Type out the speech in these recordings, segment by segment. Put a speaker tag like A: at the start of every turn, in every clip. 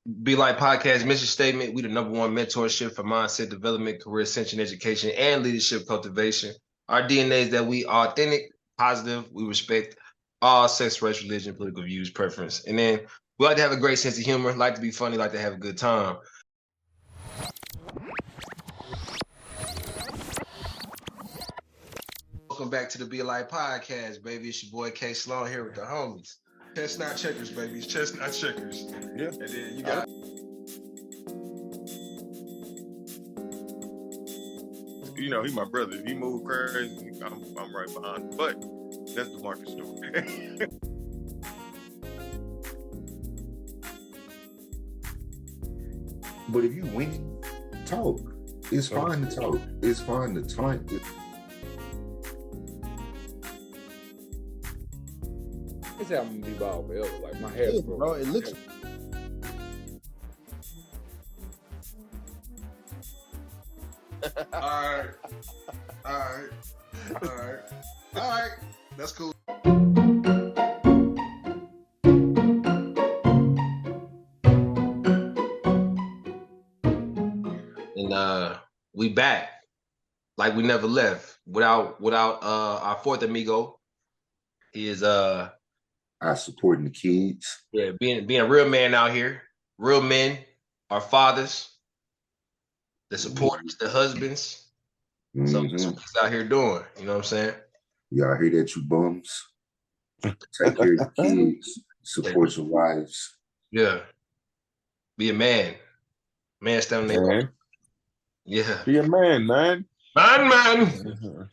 A: Be Like Podcast mission statement. We the #1 mentorship for mindset development, career ascension, education, and leadership cultivation. Our DNA is that we are authentic, positive. We respect all sex, race, religion, political views, preference. And then we like to have a great sense of humor, like to be funny, like to have a good time. Welcome back to the Be Like Podcast, baby. It's your boy K.Sloan here with the homies.
B: Chestnut checkers, baby. Chestnut checkers.
C: Yeah.
B: And then you got he's my brother. If he move crazy, I'm right behind him. But that's the market story.
C: But if you winning, talk. It's fine to talk. It's fine to talk.
D: This album be bald forever. Like my hair,
C: bro. It looks.
B: All right. That's cool.
A: And we back like we never left without our fourth amigo. He is
C: I supporting the kids.
A: Yeah, being a real man out here. Real men, our fathers, the supporters, the husbands. So that's what he's out here doing. You know what I'm saying?
C: Y'all hear that, you bums? Take care of your kids. Support your wives.
A: Yeah. Be a man. Man standing there. Yeah.
D: Be a man, man.
A: Man.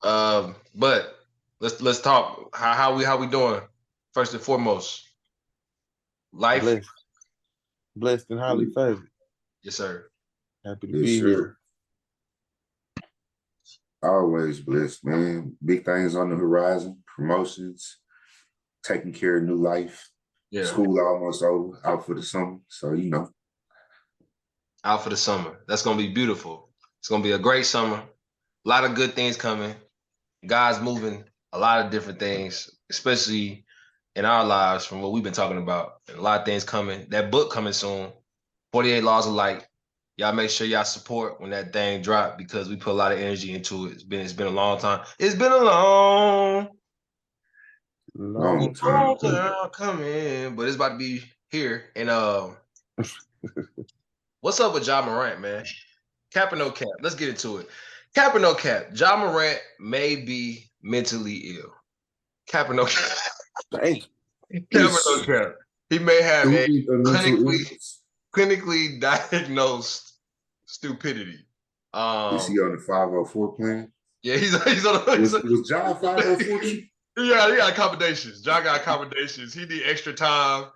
A: But let's talk. How we doing? First and foremost. Life.
D: Blessed and highly favored.
A: Yes, sir.
D: Happy to be here.
C: Always blessed, man. Big things on the horizon. Promotions. Taking care of new life.
A: Yeah.
C: School almost over. Out for the summer. So,
A: Out for the summer. That's going to be beautiful. It's going to be a great summer. A lot of good things coming. God's moving a lot of different things, especially in our lives from what we've been talking about. And a lot of things coming. That book coming soon. 48 Laws of Light. Y'all make sure y'all support when that thing drop because we put a lot of energy into it. It's been a long time. It's been a long time coming, but it's about to be here. And what's up with Ja Morant, man? Cap or no cap? Let's get into it. Cap or no cap? Ja Morant may be mentally ill. Cap or no cap?
C: Dang.
A: Cap or no cap? He may have a clinically diagnosed stupidity.
C: Is he on the 504 plan?
A: Yeah, he's on the.
C: Was Ja 504?
A: Yeah, he got accommodations. Ja got accommodations. He need extra time.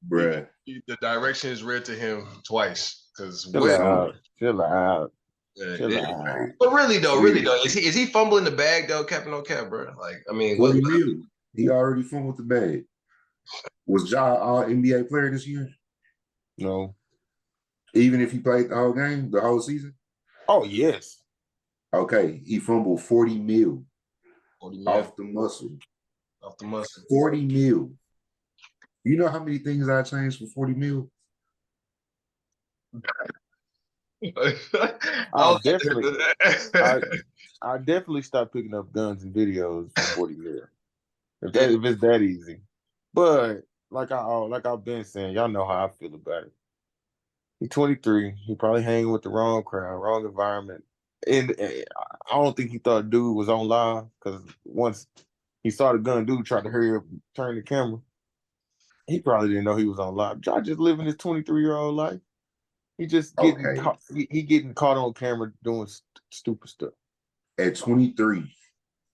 C: Bruh.
A: The directions read to him twice.
D: Chill out.
A: But really though, is he fumbling the bag though, cap or no cap, bro? Like, I mean,
C: what do you mean? He already fumbled the bag. Was Ja all NBA player this year?
D: No.
C: Even if he played the whole game, the whole season?
D: Oh, yes.
C: Okay, he fumbled 40 mil off the muscle. 40 mil. You know how many things I changed for 40 mil?
D: I definitely stopped picking up guns and videos for 40 mil. If it's that easy. But like I've been saying, y'all know how I feel about it. He's 23. He probably hanging with the wrong crowd, wrong environment. And I don't think he thought dude was on live because once he saw the gun, dude tried to hurry up and turn the camera. He probably didn't know he was on live. Ja just living his 23-year-old life. He just getting caught on camera doing stupid stuff.
C: At 23,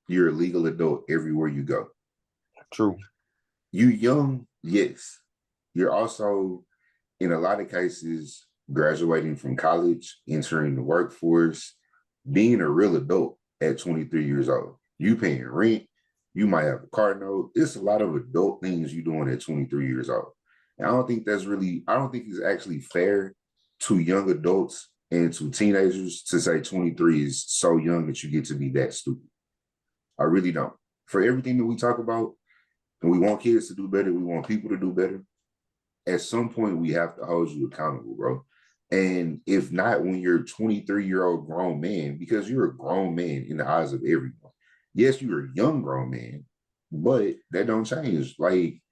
C: you're a legal adult everywhere you go.
D: True.
C: You young, yes. You're also, in a lot of cases, graduating from college, entering the workforce, being a real adult at 23 years old. You paying rent, you might have a car note. It's a lot of adult things you're doing at 23 years old. And I don't think it's actually fair to young adults and to teenagers to say 23 is so young that you get to be that stupid. I really don't. For everything that we talk about, and we want kids to do better, we want people to do better, at some point we have to hold you accountable, bro. And if not when you're a 23-year-old grown man, because you're a grown man in the eyes of everyone. Yes, you're a young grown man, but that don't change. Like,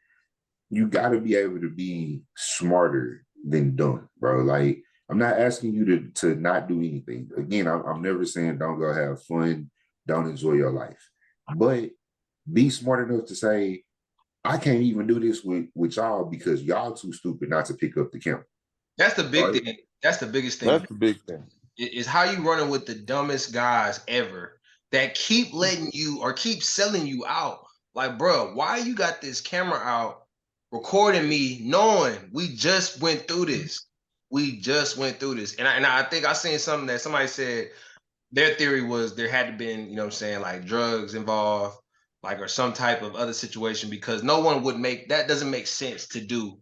C: you got to be able to be smarter than dumb, bro. Like, I'm not asking you to not do anything. Again, I'm never saying don't go have fun, don't enjoy your life, but be smart enough to say, I can't even do this with y'all because y'all too stupid not to pick up the camera.
A: That's the big
C: Right?
A: thing. That's the biggest thing.
D: That's the big thing.
A: Is how you running with the dumbest guys ever that keep letting you or keep selling you out. Like, bro, why you got this camera out recording me knowing we just went through this? We just went through this. And I think I seen something that somebody said their theory was there had to been, you know what I'm saying, like drugs involved, like, or some type of other situation, because no one would make that doesn't make sense to do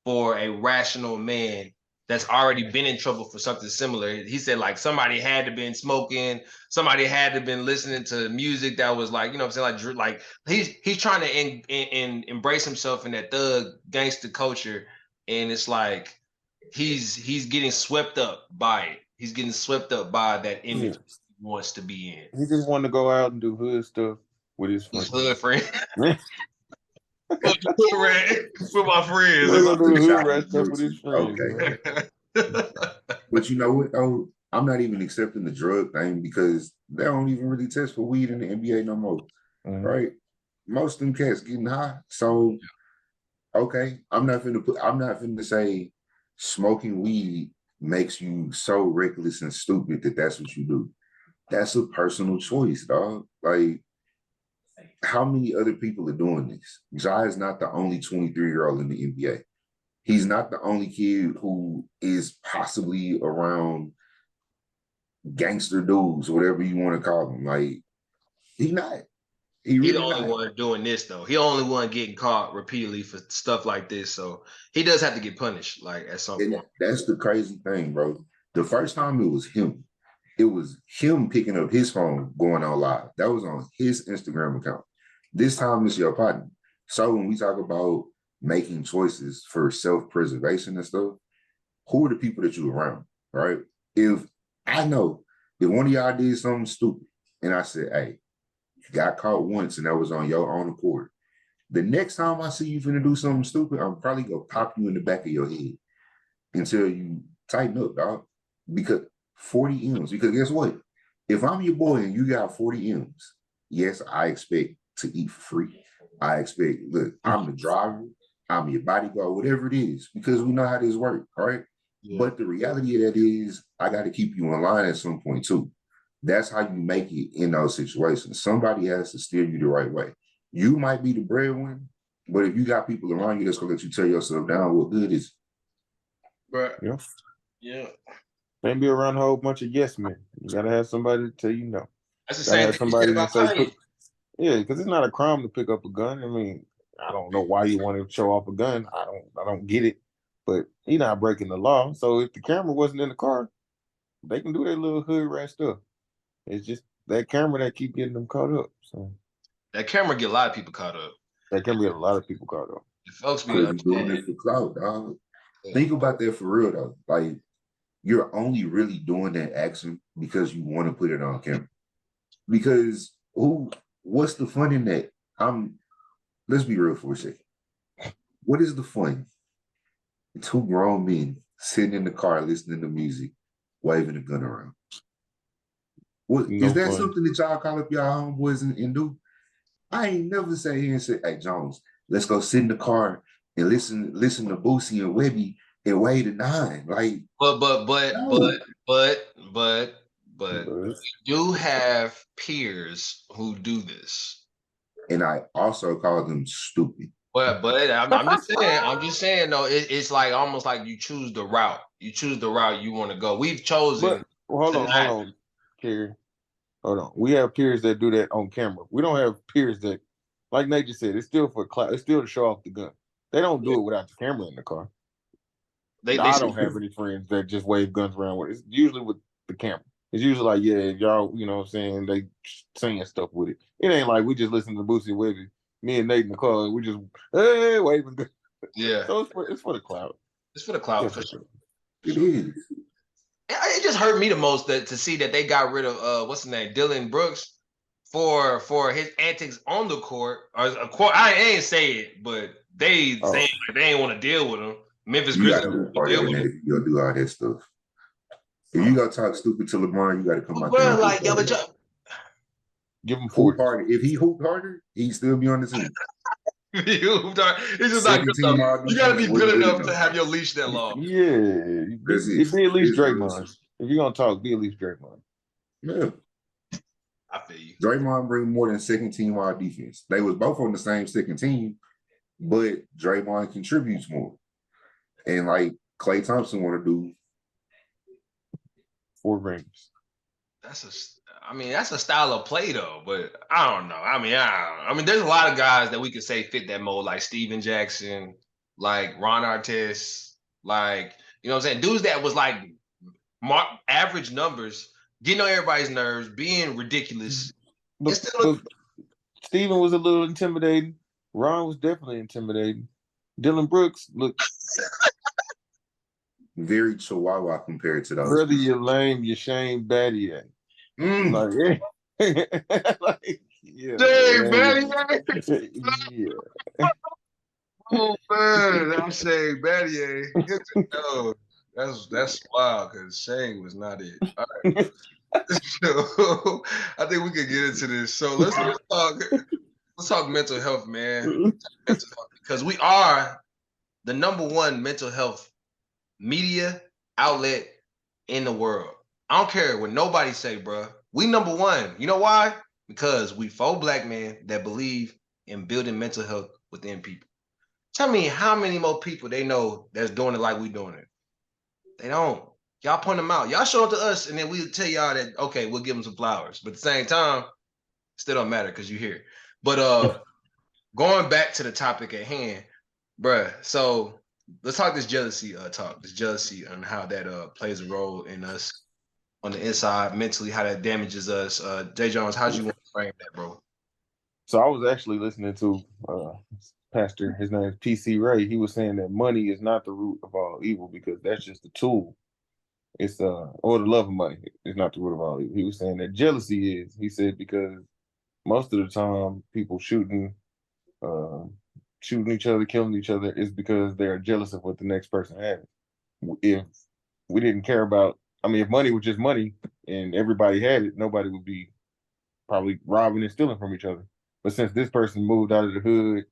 A: for a rational man that's already been in trouble for something similar. He said like somebody had to been smoking, somebody had to been listening to music that was like, you know what I'm saying, like he's trying to embrace himself in that thug gangster culture, and it's like he's getting swept up by it. He's getting swept up by that image he wants to be in.
D: He just wanted to go out and do hood stuff with his friends.
A: His hood friend. With my friends.
D: He's gonna do the hood rat stuff with his friends.
C: Okay. But you know what, though? I'm not even accepting the drug thing because they don't even really test for weed in the NBA no more. Right? Most of them cats getting high. So, okay, I'm not finna say smoking weed makes you so reckless and stupid that that's what you do. That's a personal choice, dog. Like, how many other people are doing this? Ja is not the only 23-year-old in the NBA. He's not the only kid who is possibly around gangster dudes, whatever you want to call them. Like, he's not. He
A: the
C: really
A: only
C: not.
A: one doing this though. He the only one getting caught repeatedly for stuff like this. So he does have to get punished, like at some
C: And
A: point.
C: that's the crazy thing, bro. The first time it was him. It was him picking up his phone, going on live. That was on his Instagram account. This time it's your partner. So when we talk about making choices for self-preservation and stuff, who are the people that you around, right? If I know if one of y'all did something stupid and I said, hey, you got caught once and that was on your own accord, the next time I see you finna do something stupid, I'm probably gonna pop you in the back of your head until you tighten up, dog. Because 40 M's. Because guess what? If I'm your boy and you got 40 M's, yes, I expect to eat for free. I expect, look, I'm the driver, I'm your bodyguard, whatever it is, because we know how this works, right? Yeah. But the reality of that is I got to keep you in line at some point too. That's how you make it in those situations. Somebody has to steer you the right way. You might be the breadwinner, but if you got people around you that's gonna let you tear yourself down, what good is it?
A: Right.
D: Yeah.
A: Yeah.
D: Can't be around a whole bunch of yes men. You gotta have somebody to tell you no.
A: That's the same thing.
D: Somebody that say, yeah, because it's not a crime to pick up a gun. I mean, I don't know why you want to show off a gun. I don't get it. But he's not breaking the law. So if the camera wasn't in the car, they can do their little hood rat stuff. It's just that camera that keep getting them caught up. So
A: that camera get a lot of people caught up.
D: That camera get a lot of people caught up.
A: The folks be
C: doing it for clout, dog. Yeah. Think about that for real though. Like, you're only really doing that action because you want to put it on camera. Because what's the fun in that? Let's be real for a second. What is the fun? Two grown men sitting in the car listening to music, waving a gun around. Is that something that y'all call up y'all homeboys and do? I ain't never say here and say, hey, Jones, let's go sit in the car and listen to Boosie and Webby and Wade and Nine. Like,
A: but we do have peers who do this.
C: And I also call them stupid.
A: But I'm just saying though, it's like almost like you choose the route. You choose the route you want to go. We've chosen.
D: Hold on, Kerry. Hold on. We have peers that do that on camera. We don't have peers that, like Nate just said, it's still for clout. It's still to show off the gun. They don't do it without the camera in the car. I don't have any friends that just wave guns around with it. It's usually with the camera. It's usually like, yeah, y'all, you know what I'm saying, they saying stuff with it. It ain't like we just listen to Boosie and Webby. Me and Nate in the car, we just, hey, waving guns.
A: Yeah,
D: So it's for the clout.
A: it's for the clout.
D: Yeah,
A: For sure.
C: It is.
A: It just hurt me the most to see that they got rid of what's his name, Dylan Brooks, for his antics on the court. Or I ain't say it, but they saying like they ain't want to deal with him. Memphis
C: You got
A: Grizzlies
C: to be
A: deal
C: harder
A: with
C: than that
A: him.
C: if you gonna do all that stuff. If you gonna talk stupid to LeBron, you got to come out there
A: Bro,
C: and
A: like yo, but
D: give him
C: hoop
D: 40.
C: harder. If he hooped harder, he'd still be on the team.
A: it's just not
C: Second
A: good
C: team
A: enough.
C: all
A: You got to
C: defense
A: be
C: wasn't
A: good
C: good
A: enough to
C: enough.
A: have your leash that long.
D: Yeah,
C: That's it.
D: be at least
C: It's
D: Draymond. If you're gonna talk, be at least Draymond.
C: Yeah.
A: I feel you.
C: Draymond bring more than second team all defense. They was both on the same second team, but Draymond contributes more. And like Klay Thompson want to do
D: 4 rings.
A: That's a style of play though, but I don't know. I mean, there's a lot of guys that we could say fit that mold, like Steven Jackson, like Ron Artest, like you know what I'm saying, dudes that was like average numbers, getting on everybody's nerves, being ridiculous.
D: But Steven was a little intimidating. Ron was definitely intimidating. Dylan Brooks looked
C: very chihuahua compared to those.
D: Brother, you're lame, you're Shane Battier. Like, like, yeah.
A: Dang, man.
D: Yeah.
A: Oh man, I'm Shane Battier. No, that's wild because Shane was not it. All right. So I think we could get into this. So let's talk mental health, man. Because we are the #1 mental health media outlet in the world. I don't care what nobody say, bro. We #1. You know why? Because we 4 black men that believe in building mental health within people. Tell me how many more people they know that's doing it like we doing it. They don't. Y'all point them out. Y'all show it to us, and then we'll tell y'all that, okay, we'll give them some flowers. But at the same time, still don't matter because you're here. But going back to the topic at hand, bruh, so let's talk this jealousy this jealousy and how that plays a role in us on the inside, mentally, how that damages us. J.Jones, how'd you want to frame that, bro?
D: So I was actually listening to pastor, his name is P.C. Ray. He was saying that money is not the root of all evil because that's just a tool. It's or the love of money is not the root of all evil. He was saying that jealousy is. He said because most of the time people shooting each other, killing each other is because they're jealous of what the next person has. If we didn't care about, if money was just money and everybody had it, nobody would be probably robbing and stealing from each other. But since this person moved out of the hood,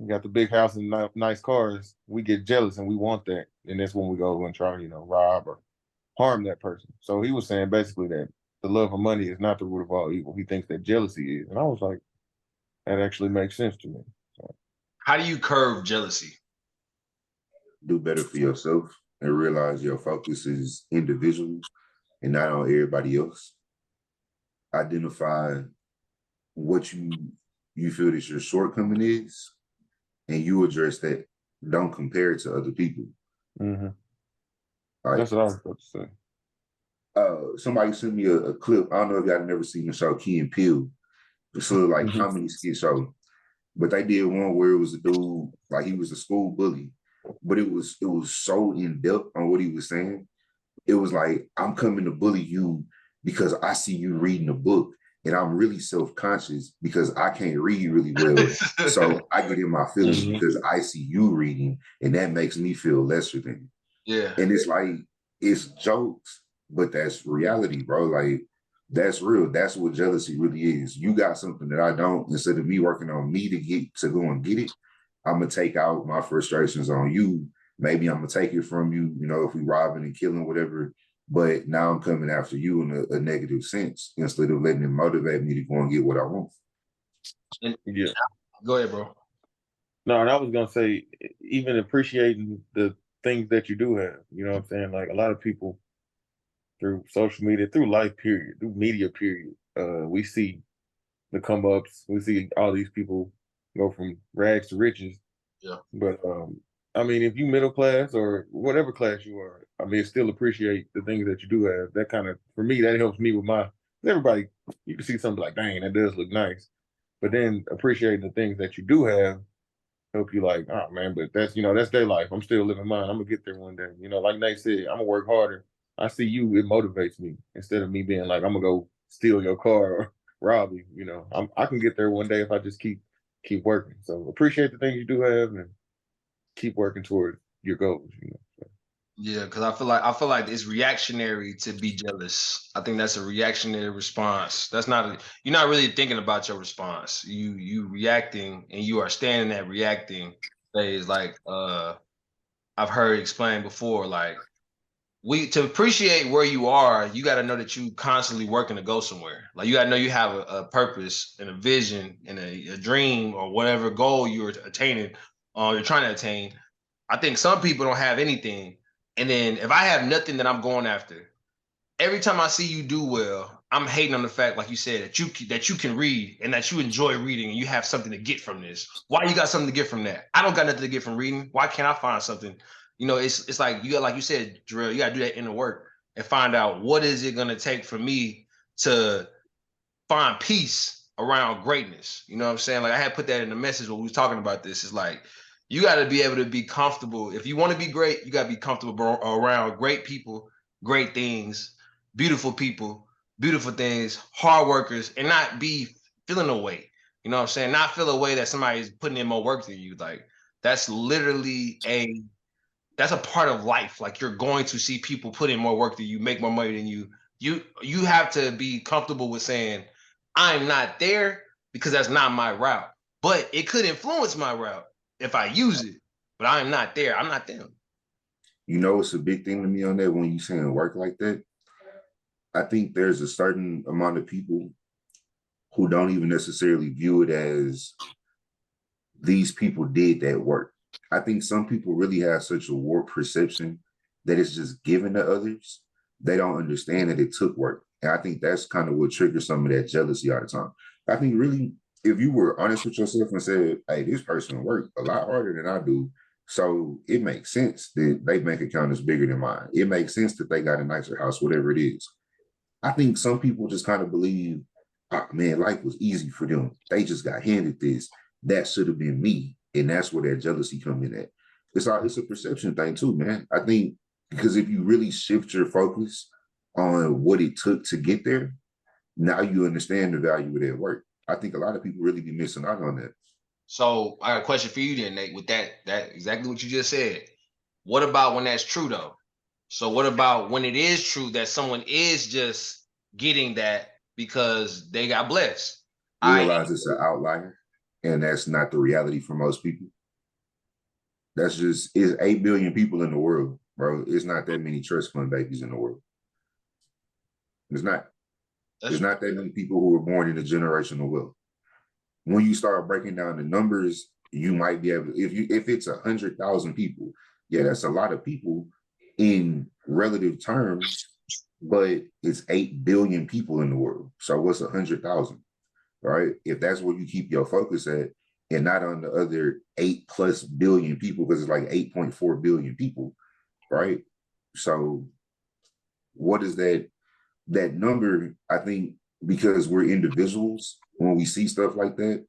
D: got the big house and nice cars, we get jealous and we want that. And that's when we go and try to, rob or harm that person. So he was saying basically that the love of money is not the root of all evil. He thinks that jealousy is. And I was like, that actually makes sense to me. So,
A: how do you curb jealousy?
C: Do better for yourself and realize your focus is individual and not on everybody else. Identify what you feel that your shortcoming is, and you address that. Don't compare it to other people.
D: mm-hmm.
C: Right?
D: That's what I was about to say.
C: Somebody sent me a clip. I don't know if y'all never seen the show Key and Peele. It's sort of like comedy skit show. But they did one where it was a dude, like he was a school bully, but it was so in depth on what he was saying. It was like, I'm coming to bully you because I see you reading a book, and I'm really self-conscious because I can't read really well. So I get in my feelings because I see you reading, and that makes me feel lesser than you.
A: Yeah.
C: And it's like, it's jokes, but that's reality, bro. Like, that's real. That's what jealousy really is. You got something that I don't. Instead of me working on me to go and get it, I'm gonna take out my frustrations on you. Maybe I'm gonna take it from you, if we robbing and killing, whatever. But now I'm coming after you in a negative sense instead of letting it motivate me to go and get what I want.
D: Yeah.
A: Go ahead, bro.
D: No, and I was gonna say, even appreciating the things that you do have. You know what I'm saying? Like a lot of people through social media, through life period, through media period, we see the come ups. We see all these people go from rags to riches.
A: Yeah.
D: But if you middle class or whatever class you are, still appreciate the things that you do have. That kind of, for me, that helps me with everybody, you can see something like, dang, that does look nice. But then appreciating the things that you do have help you like, oh man, but that's that's their life. I'm still living mine. I'm gonna get there one day. Like Nate said, I'm gonna work harder. I see you, it motivates me instead of me being like, I'm gonna go steal your car or rob you. I can get there one day if I just keep working. So appreciate the things you do have and keep working toward your goals.
A: Yeah, because I feel like it's reactionary to be jealous. I think that's a reactionary response. You're not really thinking about your response. You reacting and you are staying in that reacting phase. Like I've heard explained before, like to appreciate where you are, you got to know that you constantly working to go somewhere. Like you got to know you have a purpose and a vision and a dream or whatever goal you're attaining, you're trying to attain. I think some people don't have anything. And then if I have nothing that I'm going after, every time I see you do well, I'm hating on the fact, like you said, that you can read and that you enjoy reading and you have something to get from this. Why you got something to get from that? I don't got nothing to get from reading. Why can't I find something? It's like you got, like you said, Drill, you got to do that inner work and find out what is it going to take for me to find peace around greatness. You know what I'm saying? Like I had put that in the message when we was talking about this. It's like you got to be able to be comfortable. If you want to be great, you got to be comfortable around great people, great things, beautiful people, beautiful things, hard workers, and not be feeling away. You know what I'm saying? Not feel a way that somebody's putting in more work than you. Like that's literally that's a part of life. Like you're going to see people put in more work than you, make more money than you. You have to be comfortable with saying, I'm not there because that's not my route. But it could influence my route if I use it. But I'm not there. I'm not them.
C: It's a big thing to me on that when you saying work like that. I think there's a certain amount of people who don't even necessarily view it as these people did that work. I think some people really have such a warped perception that it's just given to others. They don't understand that it took work. And I think that's kind of what triggers some of that jealousy all the time. I think really, if you were honest with yourself and said, hey, this person worked a lot harder than I do, so it makes sense that their bank account is bigger than mine. It makes sense that they got a nicer house, whatever it is. I think some people just kind of believe, oh, man, life was easy for them. They just got handed this. That should have been me. And that's where that jealousy come in at. It's a perception thing too, man. I think because if you really shift your focus on what it took to get there, now you understand the value of that work. I think a lot of people really be missing out on that.
A: So I got a question for you then, Nate, with that exactly what you just said. What about when that's true though? So what about when it is true that someone is just getting that because they got blessed?
C: Realize it's an outlier, and that's not the reality for most people. It's 8 billion people in the world, bro. It's not that many trust fund babies in the world. It's not. There's not that many people who were born in a generational wealth. When you start breaking down the numbers, you might be able. If it's 100,000 people, yeah, that's a lot of people in relative terms, but it's 8 billion people in the world. So what's 100,000, right? If that's where you keep your focus at, and not on the other 8+ billion people, because it's like 8.4 billion people, right? So what is that number? I think because we're individuals, when we see stuff like that,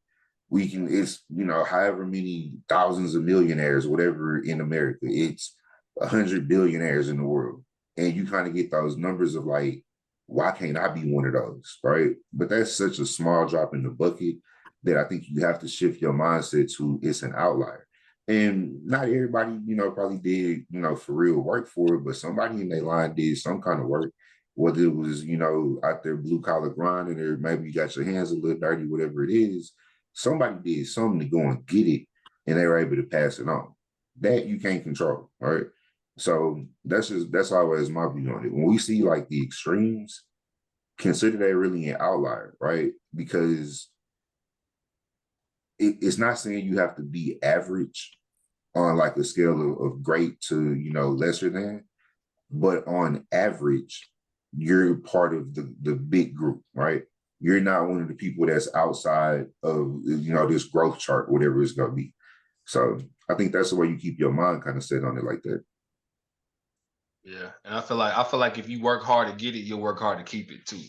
C: it's however many thousands of millionaires, whatever in America, it's 100 billionaires in the world. And you kind of get those numbers of like, why can't I be one of those, right? But that's such a small drop in the bucket that I think you have to shift your mindset to it's an outlier. And not everybody, probably did, for real work for it, but somebody in their line did some kind of work, whether it was, out there blue collar grinding, or maybe you got your hands a little dirty, whatever it is. Somebody did something to go and get it, and they were able to pass it on. That you can't control, right? So that's always my view on it. When we see like the extremes, consider that really an outlier, right? Because it's not saying you have to be average on like a scale of great to lesser than, but on average, you're part of the big group, right? You're not one of the people that's outside of this growth chart, whatever it's gonna be. So I think that's the way you keep your mind kind of set on it like that.
A: Yeah, and I feel like if you work hard to get it, you'll work hard to keep it too.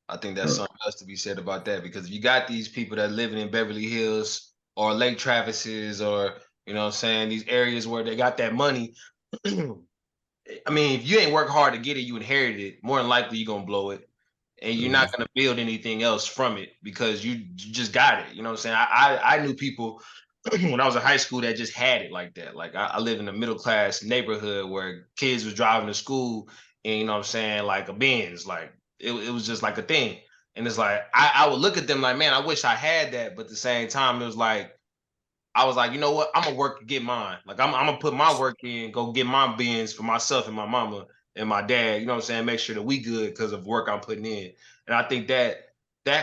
A: I think that's something else to be said about that, because if you got these people that living in Beverly Hills or Lake Travis's or, you know what I'm saying, these areas where they got that money. I mean, if you ain't work hard to get it, you inherit it. More than likely, you're gonna blow it, and you're not gonna build anything else from it because you just got it. You know what I'm saying? I knew people when I was in high school that just had it like that. Like I live in a middle class neighborhood where kids was driving to school, and you know what I'm saying, like a Benz, like it was just like a thing. And it's like I would look at them like, man, I wish I had that, but at the same time, it was like I was like, you know what? I'm gonna work to get mine. Like I'm gonna put my work in, go get my bins for myself and my mama and my dad. You know what I'm saying? Make sure that we good because of work I'm putting in. And I think that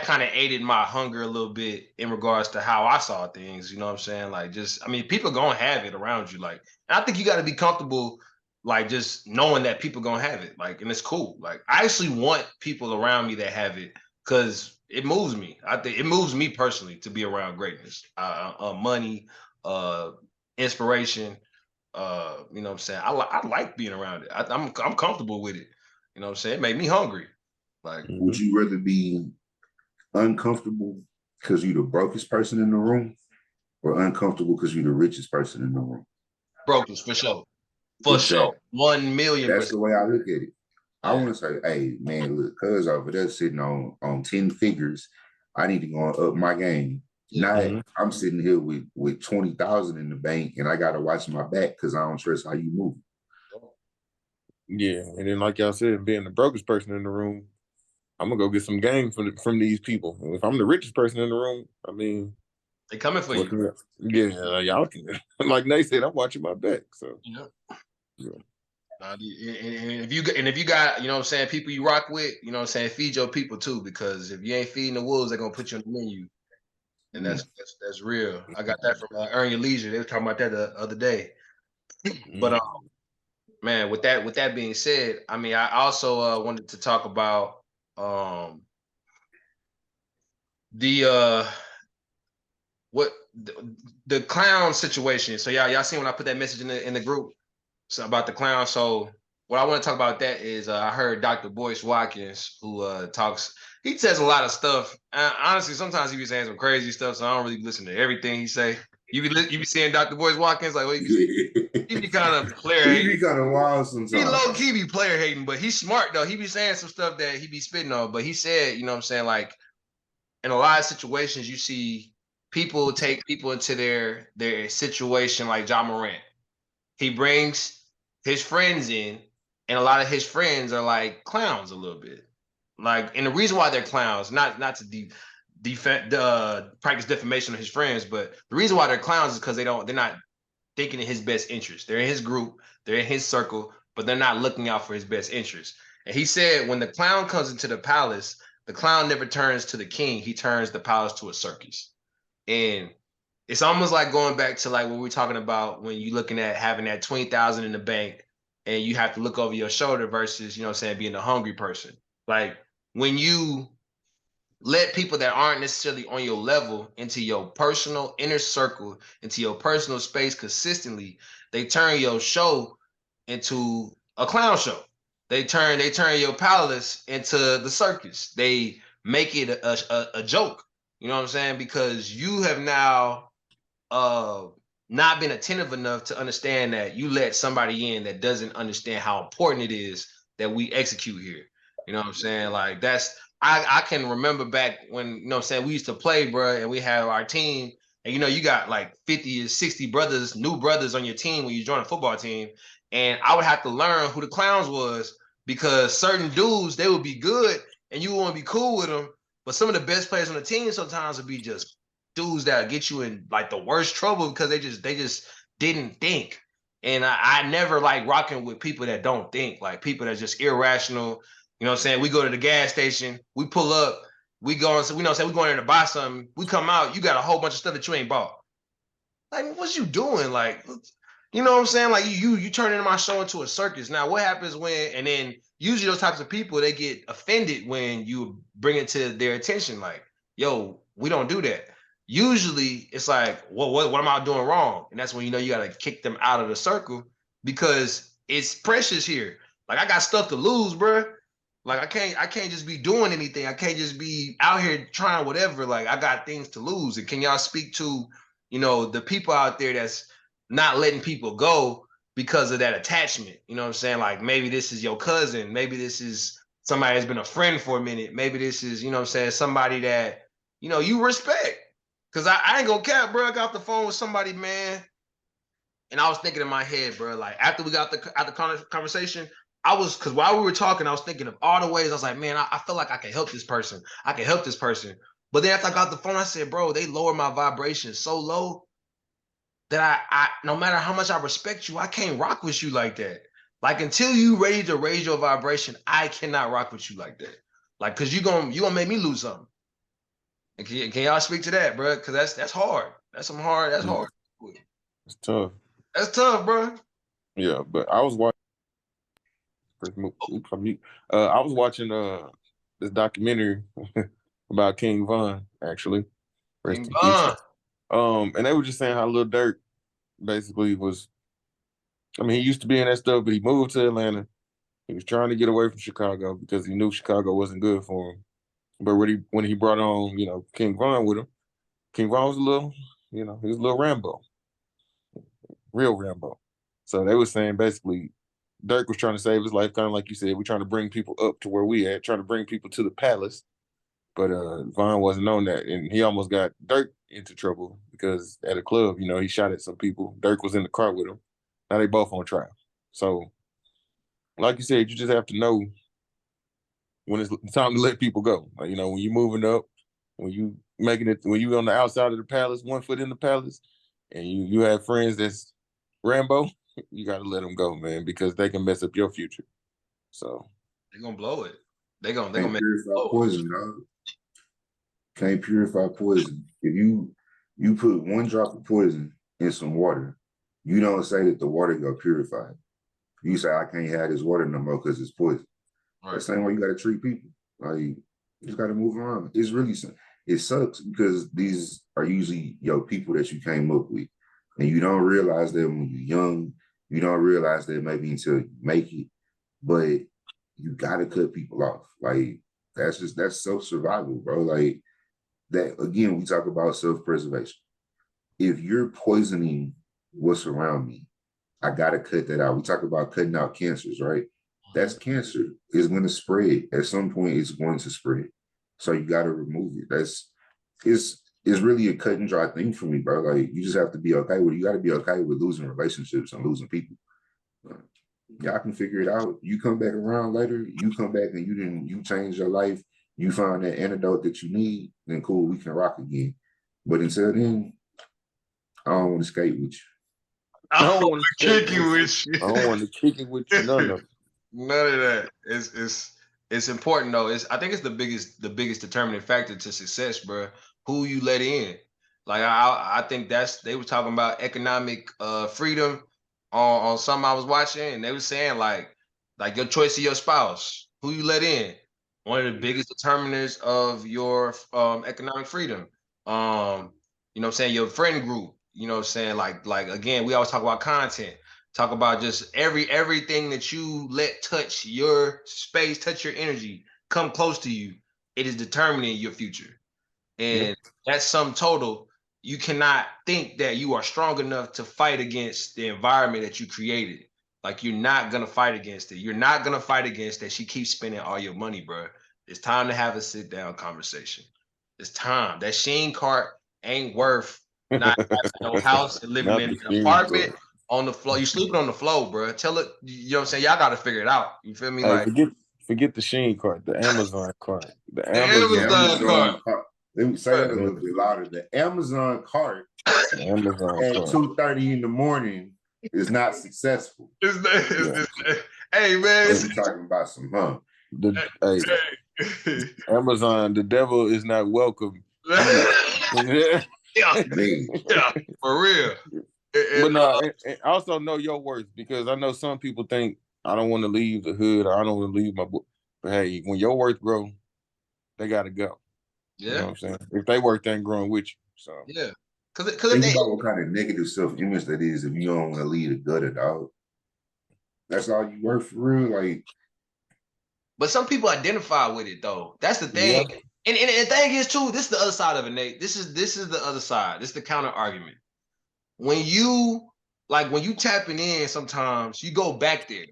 A: kind of aided my hunger a little bit in regards to how I saw things. You know what I'm saying? Like just, I mean, people gonna have it around you. Like, and I think you got to be comfortable, like just knowing that people gonna have it. Like, and it's cool. Like I actually want people around me that have it because it moves me. I think it moves me personally to be around greatness, money, uh, inspiration. You know what I'm saying? I like being around it. I'm comfortable with it. You know what I'm saying? It made me hungry. Like,
C: Would you rather be uncomfortable because you're the brokest person in the room, or uncomfortable because you're the richest person in the room?
A: brokers for sure. For
C: Exactly.
A: sure. 1,000,000%.
C: That's the way I look at it. I
A: Yeah.
C: want to say, hey, man, look, cuz over there sitting on 10 figures. I need to go up my game.
A: Yeah.
C: Not I'm sitting here with 20,000 in the bank and I gotta watch my back because I don't trust how you move.
D: Yeah, and then like y'all said, being the brokest person in the room, I'm gonna go get some game from these people. And if I'm the richest person in the room, I mean,
A: They coming for
D: what
A: you.
D: yeah, y'all can. Like Nate said, I'm watching my back. So
A: Yeah.
D: yeah.
A: And if you got, you know what I'm saying, people you rock with, you know what I'm saying, feed your people too, because if you ain't feeding the wolves, they're gonna put you on the menu. And that's real. I got that from Earn Your Leisure. They were talking about that the other day. But man, with that being said, I mean, I also wanted to talk about the what the clown situation. So y'all seen when I put that message in the group about the clown. So what I want to talk about that is I heard Dr. Boyce Watkins who talks. He says a lot of stuff. Honestly, sometimes he be saying some crazy stuff, so I don't really listen to everything he say. You be seeing Dr. Boyce Watkins like, well, he be kind of player
C: He
A: hating.
C: be kind of wild sometimes.
A: He low key be player hating, but he's smart though. He be saying some stuff that he be spitting on. But he said, you know what I'm saying, like in a lot of situations, you see people take people into their situation like John Morant. He brings his friends in, and a lot of his friends are like clowns a little bit. Like, and the reason why they're clowns, not to practice defamation of his friends, but the reason why they're clowns is because they're not thinking in his best interest. They're in his group, they're in his circle, but they're not looking out for his best interest. And he said when the clown comes into the palace, the clown never turns to the king, he turns the palace to a circus. And it's almost like going back to like what we're talking about when you're looking at having that 20,000 in the bank and you have to look over your shoulder versus, you know what I'm saying, being a hungry person. Like when you let people that aren't necessarily on your level into your personal inner circle, into your personal space consistently, they turn your show into a clown show. They turn your palace into the circus. They make it a joke. You know what I'm saying? Because you have now not been attentive enough to understand that you let somebody in that doesn't understand how important it is that we execute here. You know what I'm saying? Like that's I can remember back when, you know what I'm saying, we used to play, bro, and we had our team, and you know, you got like 50 or 60 brothers, new brothers on your team when you join a football team. And I would have to learn who the clowns was because certain dudes, they would be good and you want to be cool with them. But some of the best players on the team sometimes would be just dudes that get you in like the worst trouble because they just didn't think. And I never like rocking with people that don't think, like people that's just irrational. You know what I'm saying? We go to the gas station, we pull up, we go and, so we know what I'm saying, we going in to buy something, we come out, you got a whole bunch of stuff that you ain't bought. Like, what you doing? Like, you know what I'm saying? Like you turning my show into a circus. Now, what happens when, and then usually those types of people, they get offended when you bring it to their attention. Like, yo, we don't do that. Usually it's like, well, what am I doing wrong? And that's when you know you got to kick them out of the circle because it's precious here. Like, I got stuff to lose, bro. Like, I can't just be doing anything. I can't just be out here trying whatever. Like, I got things to lose. And can y'all speak to you know, the people out there that's not letting people go because of that attachment. You know what I'm saying? Like maybe this is your cousin, maybe this is somebody that's been a friend for a minute, maybe this is, you know what I'm saying, somebody that, you know, you respect. Cause I ain't gonna cap, bro. I got the phone with somebody, man. And I was thinking in my head, bro, like after we got the conversation, cause while we were talking, I was thinking of all the ways. I was like, man, I feel like I can help this person. I can help this person. But then after I got the phone, I said, bro, they lower my vibration so low that I no matter how much I respect you, I can't rock with you like that. Like until you ready to raise your vibration, I cannot rock with you like that. Like, cause you gonna make me lose something. And can y'all speak to that, bro? Cause that's hard. That's hard.
D: It's tough.
A: That's tough, bro.
D: Yeah, but I was watching. I was watching this documentary about King Von, actually. Rest in peace. And they were just saying how Lil Durk basically was. I mean, he used to be in that stuff, but he moved to Atlanta. He was trying to get away from Chicago because he knew Chicago wasn't good for him. But when he brought on, you know, King Von with him, King Von was a little, you know, he was a little Rambo, real Rambo. So they were saying basically Dirk was trying to save his life, kind of like you said. We're trying to bring people up to where we at, trying to bring people to the palace. But Von wasn't on that, and he almost got Dirk into trouble because at a club, you know, he shot at some people. Dirk was in the car with him. Now they both on trial. So, like you said, you just have to know when it's time to let people go. Like, you know, when you're moving up, when you making it, when you on the outside of the palace, 1 foot in the palace, and you have friends that's Rambo, you got to let them go, man, because they can mess up your future. So
A: they're gonna blow it. They're gonna make
C: purify poison, dog. Can't purify poison. If you put 1 drop of poison in some water, you don't say that the water got purified. You say I can't have this water no more because it's poison. Right. The same way you got to treat people. Like you just got to move around. It's really it sucks because these are usually your people that you came up with, and you don't realize that when you're young. You don't realize that maybe until you make it, but you got to cut people off. Like that's self-survival, bro. Like that again. We talk about self-preservation. If you're poisoning what's around me, I got to cut that out. We talk about cutting out cancers, right? That's cancer. It's going to spread. At some point, it's going to spread. So you got to remove it. It's really a cut and dry thing for me, bro. Like you just have to be okay with it. You got to be okay with losing relationships and losing people. Y'all can figure it out. You come back around later, you come back and you change your life, you find that antidote that you need, then cool, we can rock again. But until then, I don't want to skate with you.
A: I don't want to kick it with you.
D: I don't want to kick it with you. None of
A: that. It's important though. I think it's the biggest determining factor to success, bro. Who you let in. Like I think they were talking about economic freedom on something I was watching, and they were saying like your choice of your spouse, who you let in, one of the biggest determiners of your economic freedom. You know what I'm saying? Your friend group. You know what I'm saying? Like again, we always talk about content. Talk about just everything that you let touch your space, touch your energy, come close to you. It is determining your future. And that's sum total. You cannot think that you are strong enough to fight against the environment that you created. Like you're not gonna fight against it. You're not gonna fight against that. She keeps spending all your money, bro. It's time to have a sit down conversation. It's time. That Sheen cart ain't worth not having no house and living in an apartment on the floor. You sleeping on the floor, bro. Tell it. You know what I'm saying? Y'all got to figure it out. You feel me?
D: Hey, like forget the Sheen cart, the Amazon cart,
A: the Amazon cart.
C: Let me say that a little bit louder. The Amazon cart at 2:30 in the morning is not successful.
A: Hey man,
C: we're talking about some
D: Amazon. The devil is not welcome.
A: Yeah, for real.
D: But no, and also know your worth, because I know some people think I don't want to leave the hood, or I don't want to leave my book. But hey, when your worth grow, they gotta go.
A: Yeah,
D: you know what I'm saying? If they worth ain't growing with you, so
A: yeah.
C: Think about what kind of negative self-image that is if you don't want to leave the gutter, dog. That's all you worth for real, like.
A: But some people identify with it though. That's the thing. And the thing is too, this is the other side of it, Nate. This is the other side. This is the counter argument. When you tapping in, sometimes you go back there.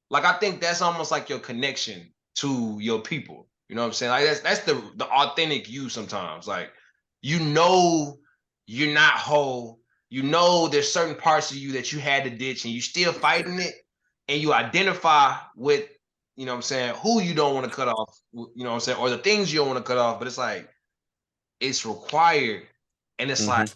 A: Like I think that's almost like your connection to your people. You know what I'm saying? Like that's the authentic you sometimes. Like you're not whole. There's certain parts of you that you had to ditch and you still fighting it, and you identify with, you know what I'm saying, who you don't want to cut off, you know what I'm saying, or the things you don't want to cut off, but it's like it's required, and it's like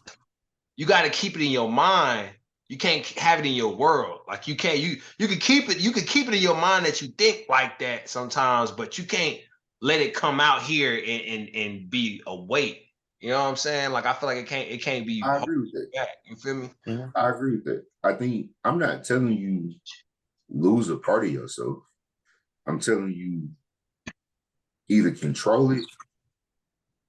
A: you got to keep it in your mind. You can't have it in your world. Like you can't, you can keep it in your mind that you think like that sometimes, but you can't let it come out here and be a weight. You know what I'm saying? Like I feel like it can't be.
C: I agree with that.
A: Back. You feel me?
C: I agree with that. I think I'm not telling you lose a part of yourself. I'm telling you either control it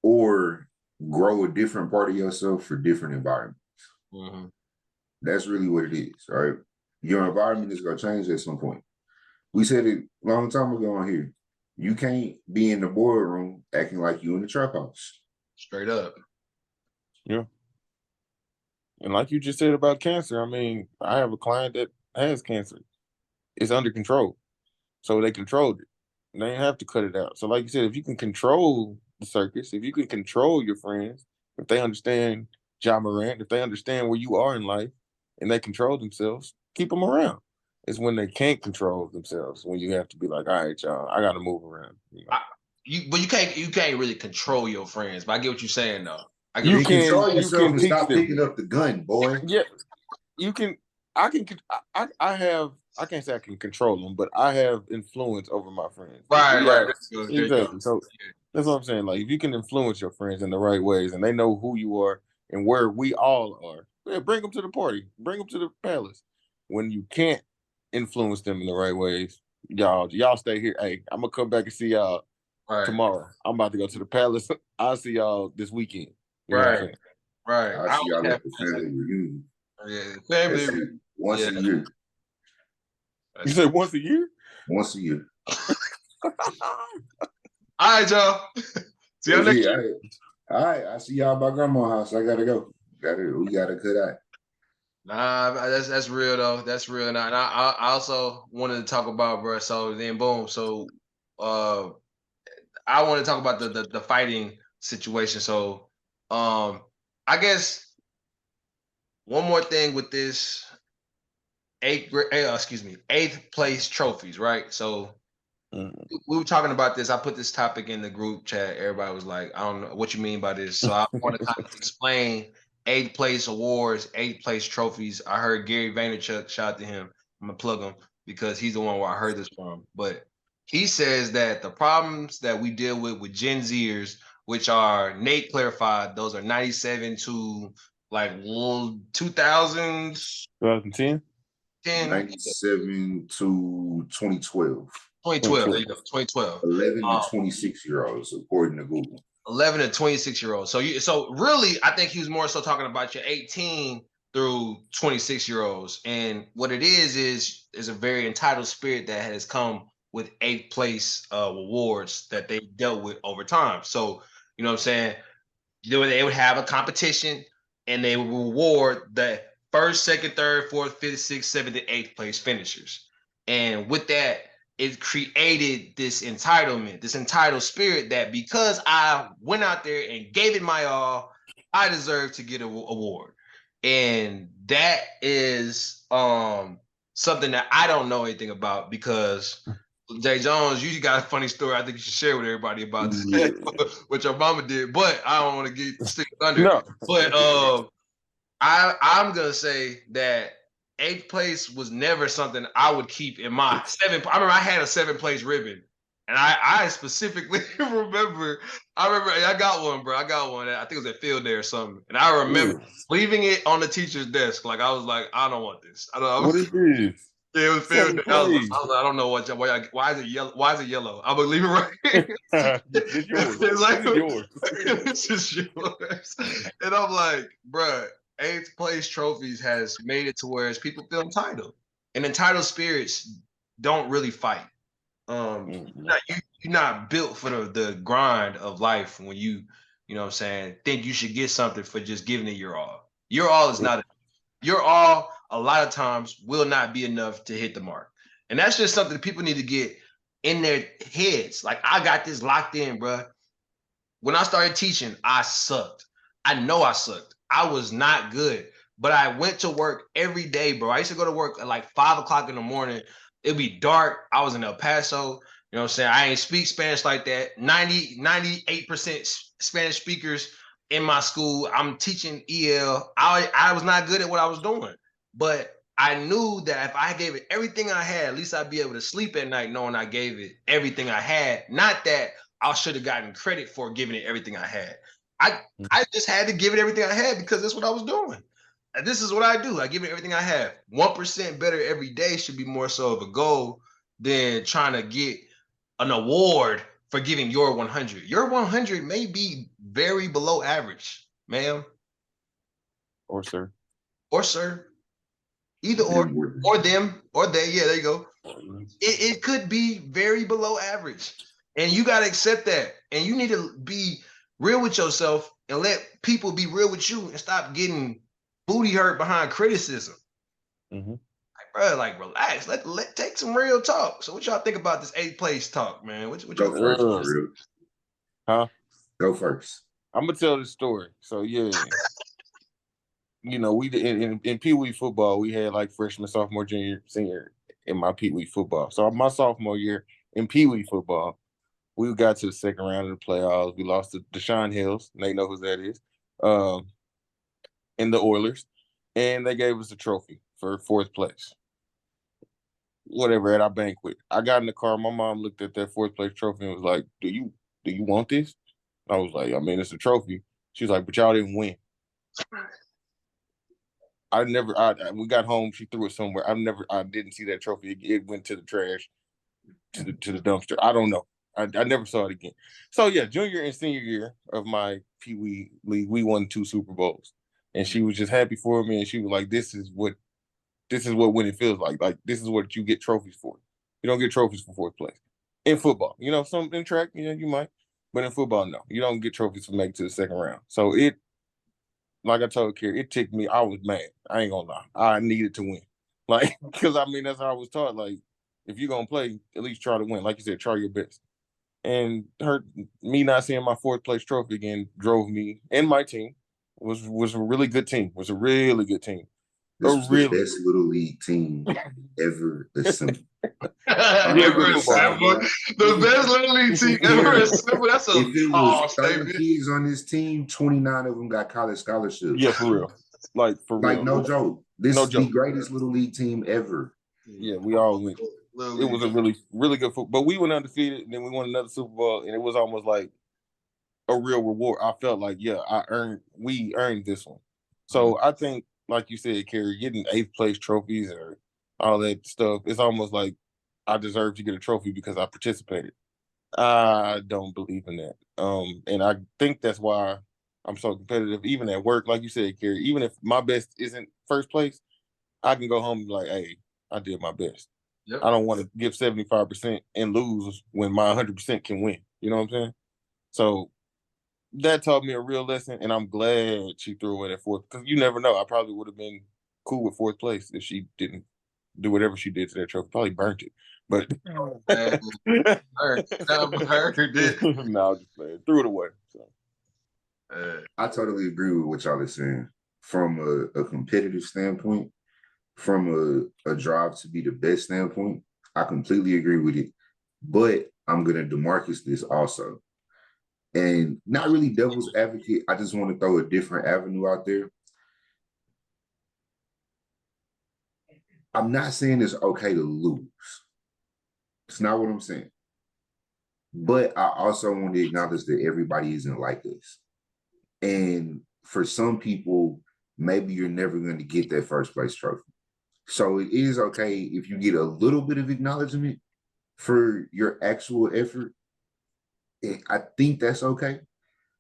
C: or grow a different part of yourself for different environments. That's really what it is, right? Your environment is going to change at some point. We said it a long time ago on here. You can't be in the boardroom acting like you in the trap house.
A: Straight up.
D: Yeah. And like you just said about cancer, I mean, I have a client that has cancer. It's under control. So they controlled it. They didn't have to cut it out. So like you said, if you can control the circus, if you can control your friends, if they understand Ja Morant, if they understand where you are in life and they control themselves, keep them around. It's when they can't control themselves, when you have to be like, all right, y'all, I got to move around. You know?
A: But you can't really control your friends. But I get what you're saying though.
C: You can control yourself and
D: teach
C: stop
D: them.
C: picking up the gun, boy.
D: Yeah, you can. I can't say I can control them, but I have influence over my friends.
A: Right.
D: Exactly. So that's what I'm saying. Like if you can influence your friends in the right ways and they know who you are and where we all are, yeah, bring them to the party, bring them to the palace. When you can't influence them in the right ways, y'all stay here. Hey, I'm gonna come back and see y'all tomorrow. I'm about to go to the palace. I'll see y'all this weekend. You know what I'm saying?
A: Right.
C: I'll see y'all at the family reunion.
A: Yeah, family
C: once a year.
D: You said once a year?
C: Once a year.
A: All right, y'all. See y'all next year.
C: All right, I see y'all at my grandma's house. I gotta go. We got a good eye.
A: Nah, that's real though. That's real. Now, and I also wanted to talk about, bro. So then, boom. So, I want to talk about the fighting situation. So, I guess one more thing with this eighth place trophies, right? So we were talking about this. I put this topic in the group chat. Everybody was like, I don't know what you mean by this. So I want to kind of explain eighth place awards, eighth place trophies. I heard Gary Vaynerchuk, shout out to him. I'm gonna plug him because he's the one where I heard this from. But he says that the problems that we deal with Gen Zers, which are Nate clarified, those are 97 to like 2000s,
D: 2010.
C: 97 to 2012.
A: 2012. There you go. 2012.
C: 11 to 26-year-olds, according to Google.
A: 11 to 26-year-olds. So really, I think he was more so talking about your 18 through 26-year-olds. And what it is a very entitled spirit that has come with eighth place awards that they dealt with over time. So, you know what I'm saying? They would have a competition and they would reward the first, second, third, fourth, fifth, sixth, seventh, and eighth place finishers. And with that, it created this entitlement, this entitled spirit that because I went out there and gave it my all, I deserve to get an award. And that is something that I don't know anything about because J.Jones, you got a funny story I think you should share with everybody about what your mama did, but I don't want to get stick under.
D: No.
A: But I'm gonna say that eighth place was never something I would keep in my seventh. I remember I had a 7th place ribbon, and I specifically remember. I got one, bro. I got one. I think it was at field day or something, and I remember leaving it on the teacher's desk. Like I was like, I don't want this.
D: What is this?
A: Yeah, it was field day. I was like, I don't know why is it yellow? Why is it yellow? I'm gonna leave it right here.
D: It's yours.
A: It's like,
D: it's yours.
A: This is yours. And I'm like, bruh, 8th place trophies has made it to where people feel entitled. And entitled spirits don't really fight. you're not built for the grind of life when you know what I'm saying, think you should get something for just giving it your all. Your all is not your all a lot of times will not be enough to hit the mark. And that's just something people need to get in their heads. Like, I got this locked in, bro. When I started teaching, I sucked. I know I sucked. I was not good, but I went to work every day, bro. I used to go to work at like 5 o'clock in the morning. It'd be dark. I was in El Paso. You know what I'm saying? I ain't speak Spanish like that. 98% Spanish speakers in my school. I'm teaching EL. I was not good at what I was doing, but I knew that if I gave it everything I had, at least I'd be able to sleep at night knowing I gave it everything I had. Not that I should have gotten credit for giving it everything I had. I just had to give it everything I had because that's what I was doing. This is what I do. I give it everything I have. 1% better every day should be more so of a goal than trying to get an award for giving your 100. Your 100 may be very below average, ma'am.
D: Or sir.
A: Or sir. Either or them, or they. Yeah, there you go. It could be very below average. And you got to accept that. And you need to be real with yourself and let people be real with you and stop getting booty hurt behind criticism.
D: Mm-hmm.
A: Like, bro, like, relax. Let take some real talk. So what y'all think about this 8th place talk, man? What y'all
C: Go first, real.
D: Huh?
C: Go first.
D: I'm gonna tell the story. So yeah. You know, we in Pee Wee football, we had like freshman, sophomore, junior, senior in my Pee Wee football. So my sophomore year in Pee Wee football, we got to the second round of the playoffs. We lost to Deshaun Hills. They know who that is. In the Oilers. And they gave us a trophy for 4th place. Whatever, at our banquet. I got in the car. My mom looked at that 4th place trophy and was like, do you want this? I was like, I mean, it's a trophy. She was like, but y'all didn't win. We got home, she threw it somewhere. I didn't see that trophy. It went to the trash, to the dumpster. I don't know. I never saw it again. So yeah, junior and senior year of my Pee Wee league, we won 2 Super Bowls. And she was just happy for me. And she was like, this is what winning feels like. Like, this is what you get trophies for. You don't get trophies for 4th place. In football. You know, some in track, you might. But in football, no. You don't get trophies for making it to the second round. So like I told Kerry, it ticked me. I was mad. I ain't gonna lie. I needed to win. Like, because I mean, that's how I was taught. Like, if you're gonna play, at least try to win. Like you said, try your best. And me not seeing my 4th place trophy again drove me and my team. Was a really good team. Was a really good team.
C: This was the best little league team ever assembled.
A: The best little league team ever assembled. That's a
C: if it was 30 kids on this team, 29 of them got college scholarships.
D: Yeah, for real. Like, for real.
C: Like, no joke. This is the greatest little league team ever.
D: Yeah, we all went. It was a really, really good football. But we went undefeated, and then we won another Super Bowl, and it was almost like a real reward. I felt like, yeah, we earned this one. So I think, like you said, Kerry, getting 8th place trophies or all that stuff, it's almost like I deserve to get a trophy because I participated. I don't believe in that. And I think that's why I'm so competitive, even at work. Like you said, Kerry, even if my best isn't 1st place, I can go home and be like, hey, I did my best. Yep. I don't want to give 75% and lose when my 100% can win. You know what I'm saying? So that taught me a real lesson, and I'm glad she threw away that 4th, because you never know. I probably would have been cool with 4th place if she didn't do whatever she did to that trophy. Probably burnt it, but
A: no,
D: just playing. Threw it away. So
C: I totally agree with what y'all are saying from a competitive standpoint, from a drive to be the best standpoint. I completely agree with it, but I'm gonna DeMarcus this also. And not really devil's advocate. I just want to throw a different avenue out there. I'm not saying it's okay to lose. It's not what I'm saying. But I also want to acknowledge that everybody isn't like us. And for some people, maybe you're never going to get that 1st place trophy. So it is okay if you get a little bit of acknowledgement for your actual effort. I think that's okay.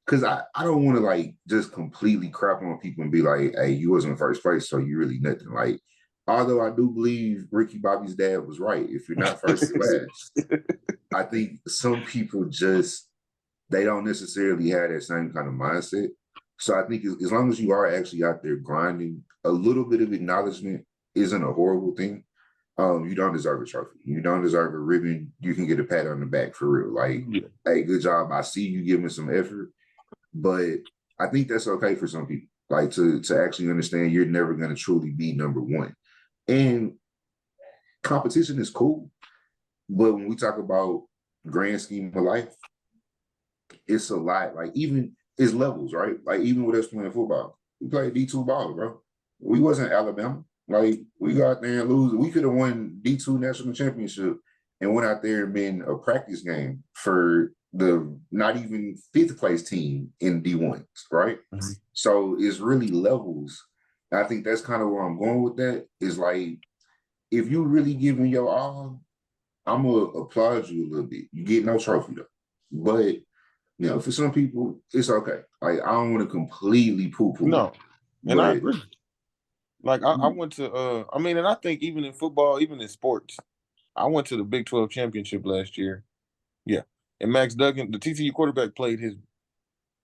C: Because I don't want to, like, just completely crap on people and be like, hey, you wasn't 1st place, so you really nothing. Like, although I do believe Ricky Bobby's dad was right. If you're not 1st, you're last. I think some people just they don't necessarily have that same kind of mindset. So I think as long as you are actually out there grinding, a little bit of acknowledgement isn't a horrible thing. You don't deserve a trophy. You don't deserve a ribbon. You can get a pat on the back for real. Like, hey, good job. I see you giving some effort, but I think that's okay for some people. Like to actually understand you're never going to truly be number one. And competition is cool, but when we talk about grand scheme of life, it's a lot. Like even it's levels, right? Like even with us playing football, we played D2 ball, bro. We wasn't Alabama. Like we got out there and lose. We could have won D2 national championship and went out there and been a practice game for the not even fifth place team in D1s, right? Mm-hmm. So it's really levels. And I think that's kind of where I'm going with that. Is like if you really giving your all, I'm gonna applaud you a little bit. You get no trophy though, but you know, for some people, it's okay. Like I don't want to completely poo-poo.
D: No, and I agree. Like I went to, I mean, and I think even in football, even in sports, I went to the Big 12 championship last year. Yeah, and Max Duggan, the TCU quarterback, played his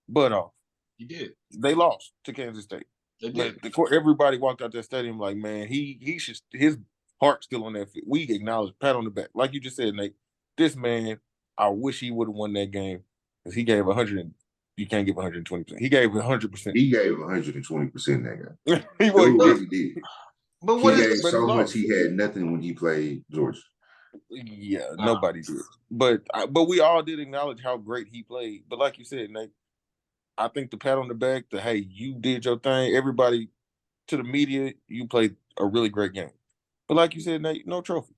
D: butt off.
A: He did.
D: They lost to Kansas State.
A: They did.
D: Everybody walked out that stadium like, man, he should, his heart's still on that field. We acknowledge, pat on the back, like you just said, Nate. This man, I wish he would have won that game because he gave 100. You can't give 120%. He gave 100%.
C: He gave 120% that game.
D: He
C: really did.
A: But what
C: he gave so much he had nothing when he played Georgia.
D: Yeah, nobody did. But we all did acknowledge how great he played. But like you said, Nate, I think the pat on the back, the hey, you did your thing. Everybody to the media, you played a really great game. But like you said, Nate, no trophy.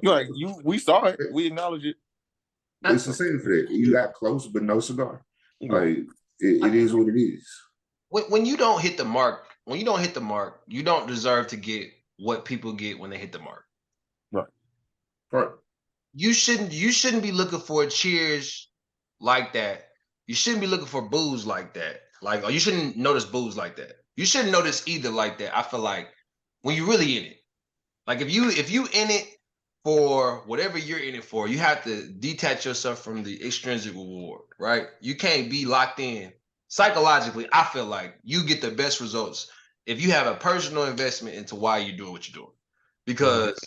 D: Like we saw it, we acknowledge it.
C: It's the same for that. You got close, but no cigar. Like it is what it is.
A: When you don't hit the mark, you don't deserve to get what people get when they hit the mark.
C: Right.
A: You shouldn't be looking for cheers like that. You shouldn't be looking for boos like that. Like, or you shouldn't notice boos like that. You shouldn't notice either like that. I feel like when you're really in it. Like if you in it for whatever you're in it for, you have to detach yourself from the extrinsic reward, right? You can't be locked in. Psychologically, I feel like you get the best results if you have a personal investment into why you're doing what you're doing. Because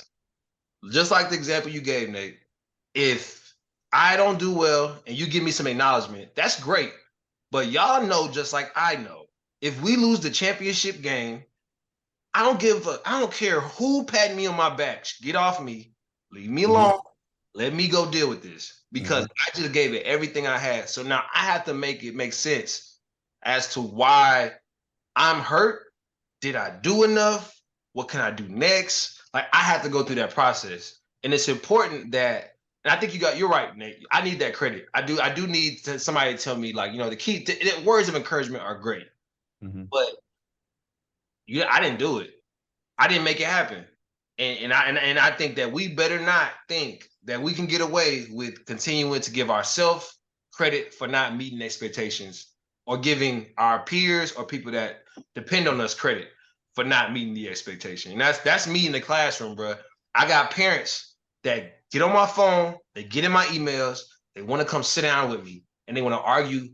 A: just like the example you gave, Nate, if I don't do well and you give me some acknowledgement, that's great. But y'all know, just like I know, if we lose the championship game, I don't care who patting me on my back. Get off me. Leave me alone. Let me go deal with this. Because I just gave it everything I had. So now I have to make it make sense as to why I'm hurt. Did I do enough? What can I do next? Like I have to go through that process. And it's important that, and I think you're right, Nate. I need that credit. I do need somebody to tell me, like, you know, the key words of encouragement are great. But I didn't do it. I didn't make it happen. And I think that we better not think that we can get away with continuing to give ourselves credit for not meeting expectations or giving our peers or people that depend on us credit for not meeting the expectation. And that's me in the classroom, bro. I got parents that get on my phone, they get in my emails, they want to come sit down with me, and they want to argue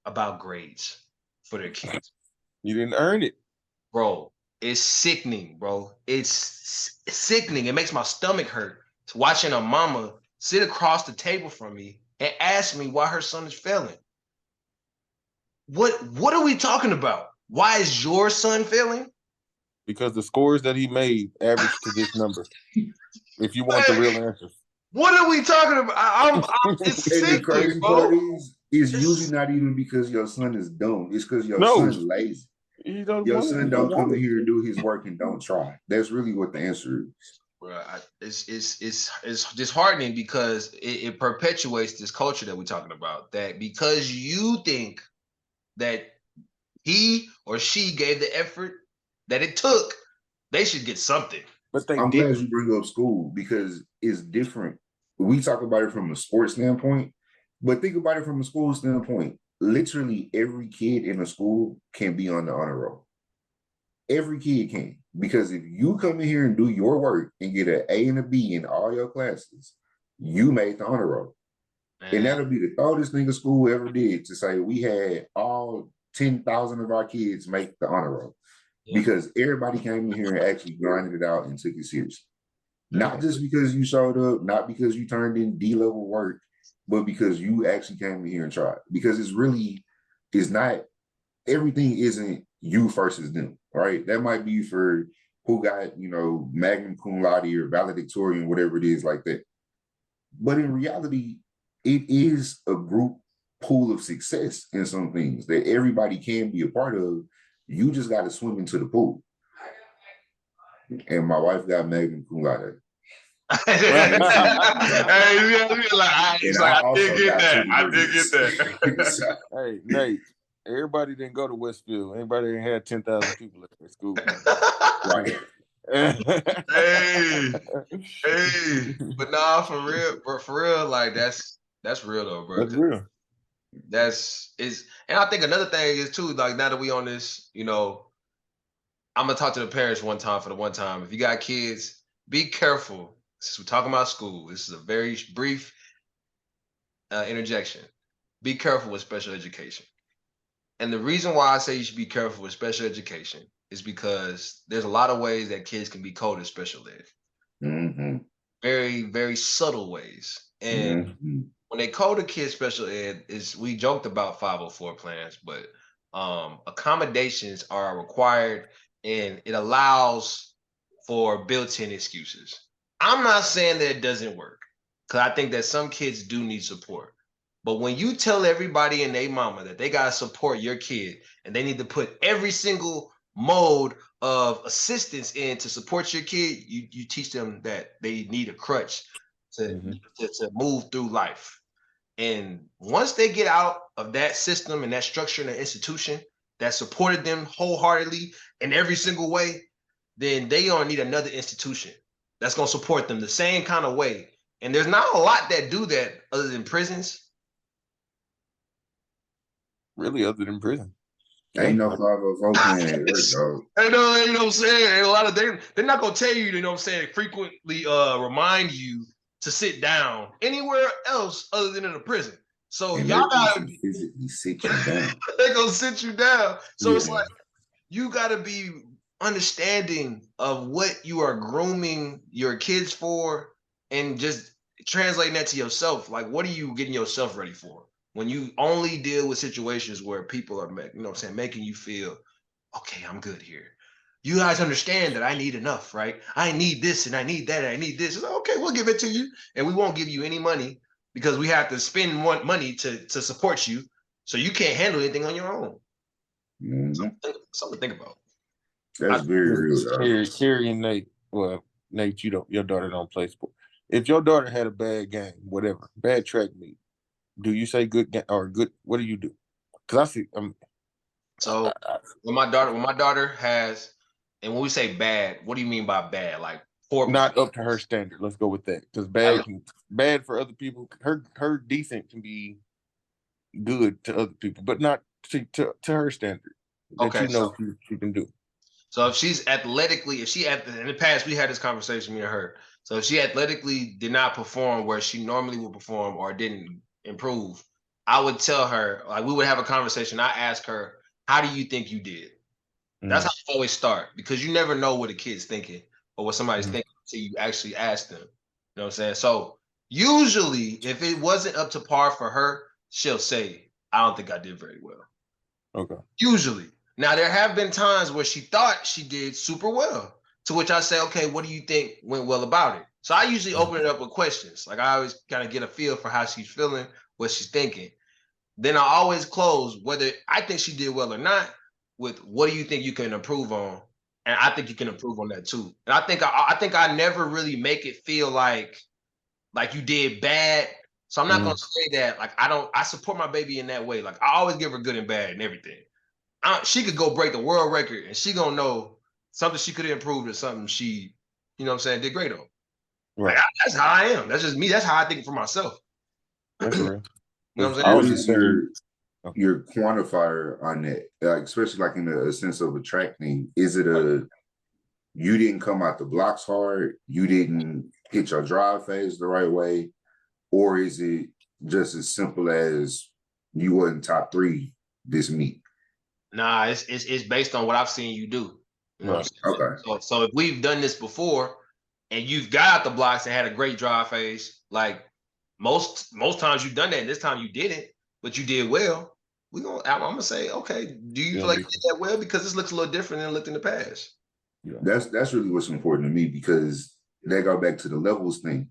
A: about grades for their kids.
D: You didn't earn it.
A: Bro, it's sickening, bro. It's sickening. It makes my stomach hurt to watching a mama sit across the table from me and ask me why her son is failing. What are we talking about? Why is your son failing?
D: Because the scores that he made average to this number. If you want the real answer.
A: What are we talking about? It's sickening,
C: the crazy part is usually not even because your son is dumb. It's because your son lazy. Your son don't come in here and do his work and don't try. That's really what the answer is.
A: Bro, it's disheartening because it perpetuates this culture that we're talking about. That because you think that he or she gave the effort that it took, they should get something.
C: But I'm glad you bring up school because it's different. We talk about it from a sports standpoint, but think about it from a school standpoint. Literally every kid in a school can be on the honor roll. Every kid can. Because if you come in here and do your work and get an A and a B in all your classes, you made the honor roll. And that'll be the oldest thing a school ever did to say we had all 10,000 of our kids make the honor roll because everybody came in here and actually grinded it out and took it seriously. Not just because you showed up, not because you turned in D-level work, but because you actually came in here and tried. Because it's not, everything isn't you versus them, right? That might be for who got, magna cum laude or valedictorian, whatever it is like that. But in reality, it is a group pool of success in some things that everybody can be a part of. You just got to swim into the pool. And my wife got magna cum laude.
B: I did get that.
D: Hey, Nate, everybody didn't go to Westfield. Everybody didn't have 10,000 people at their school.
C: Right.
A: hey, but nah, for real, like that's real though, bro.
D: That's real.
A: And I think another thing is too, like now that we on this, I'm gonna talk to the parents one time for the one time. If you got kids, be careful. Since we're talking about school, this is a very brief interjection. Be careful with special education. And the reason why I say you should be careful with special education is because there's a lot of ways that kids can be coded special ed.
C: Mm-hmm.
A: Very, very subtle ways. And when they code a kid special ed, we joked about 504 plans, but accommodations are required and it allows for built-in excuses. I'm not saying that it doesn't work because I think that some kids do need support. But when you tell everybody and their mama that they got to support your kid and they need to put every single mode of assistance in to support your kid, you teach them that they need a crutch to move through life. And once they get out of that system and that structure and that institution that supported them wholeheartedly in every single way, then they gonna need another institution that's gonna support them the same kind of way. And there's not a lot that do that other than prisons.
D: Really, other than prison.
C: Ain't no 504 plan at work, dog.
A: You know what I'm saying? And a lot of they're not gonna tell you, you know what I'm saying, frequently remind you to sit down anywhere else other than in a prison. So and y'all gotta
C: physically sit you down.
A: They're gonna sit you down. So it's like you gotta be understanding of what you are grooming your kids for and just translating that to yourself. Like, what are you getting yourself ready for? When you only deal with situations where people are, making you feel, okay, I'm good here. You guys understand that I need enough, right? I need this and I need that and I need this. It's like, okay, we'll give it to you. And we won't give you any money because we have to spend more money to support you. So you can't handle anything on your own. Something to think about.
C: That's very real.
D: Sherry and Nate, well, Nate, your daughter don't play sport. If your daughter had a bad game, whatever, bad track meet, do you say good game or good? What do you do? Because I see.
A: So when my daughter has, and when we say bad, what do you mean by bad? Like poor,
D: not up to her standard. Let's go with that. Because bad for other people. Her decent can be good to other people, but not to her standard. That she can do.
A: So if she's athletically, in the past we had this conversation, me and her. So if she athletically did not perform where she normally would perform or didn't improve, I would tell her, like we would have a conversation. I ask her, how do you think you did? That's how I always start, because you never know what a kid's thinking or what somebody's thinking until you actually ask them. You know what I'm saying? So usually if it wasn't up to par for her, she'll say, I don't think I did very well.
D: Okay.
A: Usually. Now, there have been times where she thought she did super well, to which I say, okay, what do you think went well about it? So I usually open it up with questions. Like I always kind of get a feel for how she's feeling, what she's thinking. Then I always close, whether I think she did well or not, with what do you think you can improve on? And I think you can improve on that too. And I think I never really make it feel like you did bad. So I'm not going to say that. Like I support my baby in that way. Like I always give her good and bad and everything. She could go break the world record and she gonna know something she could have improved or something she, you know what I'm saying, did great on. Right. Like, that's how I am. That's just me. That's how I think for myself.
D: That's real.
C: You know what I'm saying? What is your quantifier on that? Like, especially like in a sense of attracting, is it you didn't come out the blocks hard, you didn't hit your drive phase the right way, or is it just as simple as you wasn't top 3 this meet?
A: Nah, it's based on what I've seen you do. You know what I'm saying?
C: Okay.
A: So if we've done this before and you've got out the blocks and had a great drive phase, like most times you've done that, and this time you didn't, but you did well. I'm gonna say, okay, do you feel like you did that well? Because this looks a little different than it looked in the past.
C: Yeah. That's really what's important to me, because they go back to the levels thing.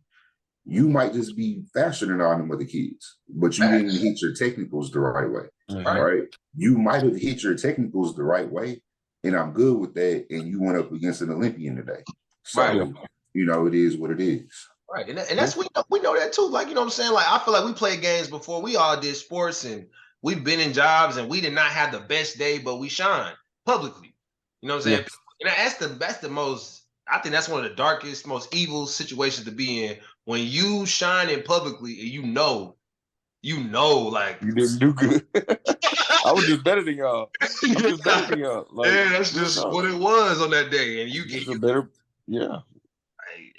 C: You might just be faster than all them other kids, but you didn't hit your technicals the right way. Right? You might have hit your technicals the right way, and I'm good with that. And you went up against an Olympian today. So, you know, it is what it is.
A: Right. And that's, we know that too. Like, you know what I'm saying? Like, I feel like we played games before. We all did sports and we've been in jobs and we did not have the best day, but we shine publicly. You know what I'm saying? And that's the most, I think that's one of the darkest, most evil situations to be in, when you shine in publicly and you know, like
D: you didn't do good. I was just better than y'all. I'm just better than y'all. Like,
A: yeah, that's just what it was on that day. And you get
D: better. Yeah.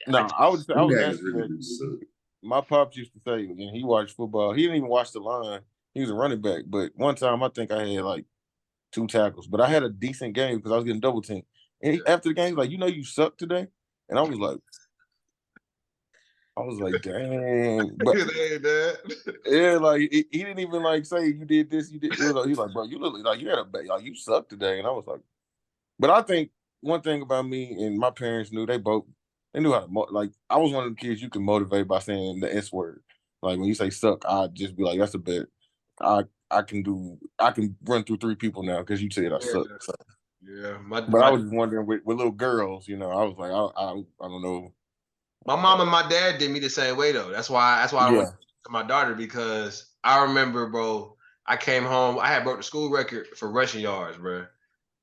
D: No, I was asking that. My pops used to say, and he watched football. He didn't even watch the line. He was a running back. But one time, I think I had like 2 tackles. But I had a decent game because I was getting double teamed. And after the game, he was like, you know, you suck today. And I was like, dang. But yeah, like he didn't even like say you did this, you did. He was like, bro, you look like you had a like you suck today. And I was like, but I think one thing about me and my parents knew, they knew how to like. I was one of the kids you can motivate by saying the S word. Like when you say suck, I'd just be like, that's a bit. I can run through 3 people now because you said I suck. So.
A: Yeah,
D: but I was just wondering with little girls, you know, I was like, I don't know.
A: My mom and my dad did me the same way though. That's why I went to my daughter, because I remember, bro, I came home. I had broke the school record for rushing yards, bro,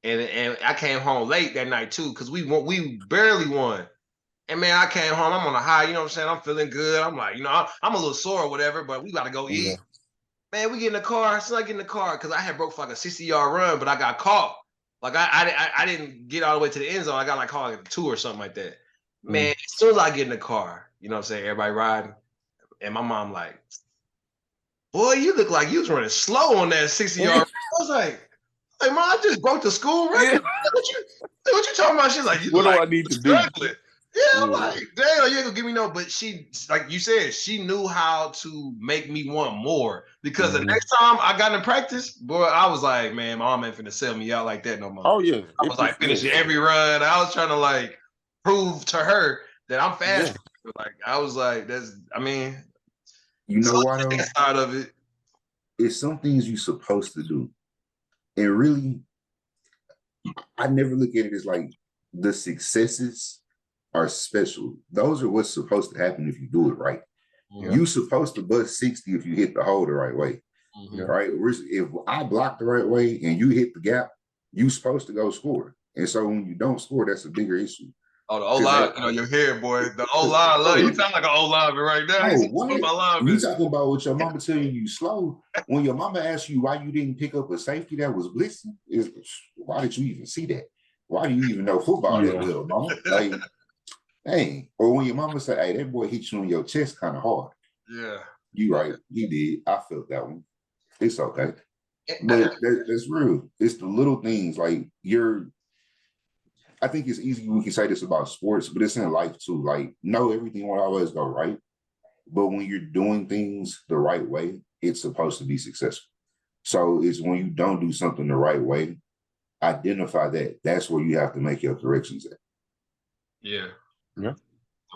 A: and I came home late that night too, because we barely won. And man, I came home. I'm on a high. You know what I'm saying? I'm feeling good. I'm like, you know, I'm a little sore or whatever, but we got to go eat. Man, we get in the car. As soon as I get in the car, because I had broke for like a 60-yard run, but I got caught. Like I didn't get all the way to the end zone. I got like caught like 2 or something like that. Man, as soon as I get in the car, you know what I'm saying? Everybody riding. And my mom like, boy, you look like you was running slow on that 60-yard. I was like, Mom, I just broke the school record. What you talking about? She's like,
D: what do I need to do?
A: Yeah, I'm like, damn, you ain't gonna give me no. But she, like you said, she knew how to make me want more. Because the next time I got in practice, boy, I was like, man, my mom ain't finna sell me out like that no more.
D: Oh yeah,
A: I was like finishing every run. I was trying to like prove to her that I'm fast. Yeah. Like I was like,
C: you know what?
A: Side of it,
C: it's some things you're supposed to do, and really, I never look at it as like the successes are special. Those are what's supposed to happen if you do it right. Yeah. You're supposed to bust 60 if you hit the hole the right way. Right? If I block the right way and you hit the gap, you're supposed to go score. And so when you don't score, that's a bigger issue.
A: Oh, the O-line, you know, your hair, boy. The O-line, look, you sound like an O-lineman right now.
C: Oh, what? You talking about what your mama telling you slow? When your mama asks you why you didn't pick up a safety that was blitzing, why did you even see that? Why do you even know football that well, mama? Like, dang. Or when your mama say, hey, that boy hit you on your chest kind of hard.
A: Yeah.
C: You right. He did. I felt that one. It's okay. But that's real. It's the little things like I think it's easy we can say this about sports, but it's in life too. Like, no, everything won't always go right. But when you're doing things the right way, it's supposed to be successful. So it's when you don't do something the right way, identify that. That's where you have to make your corrections at.
A: Yeah. The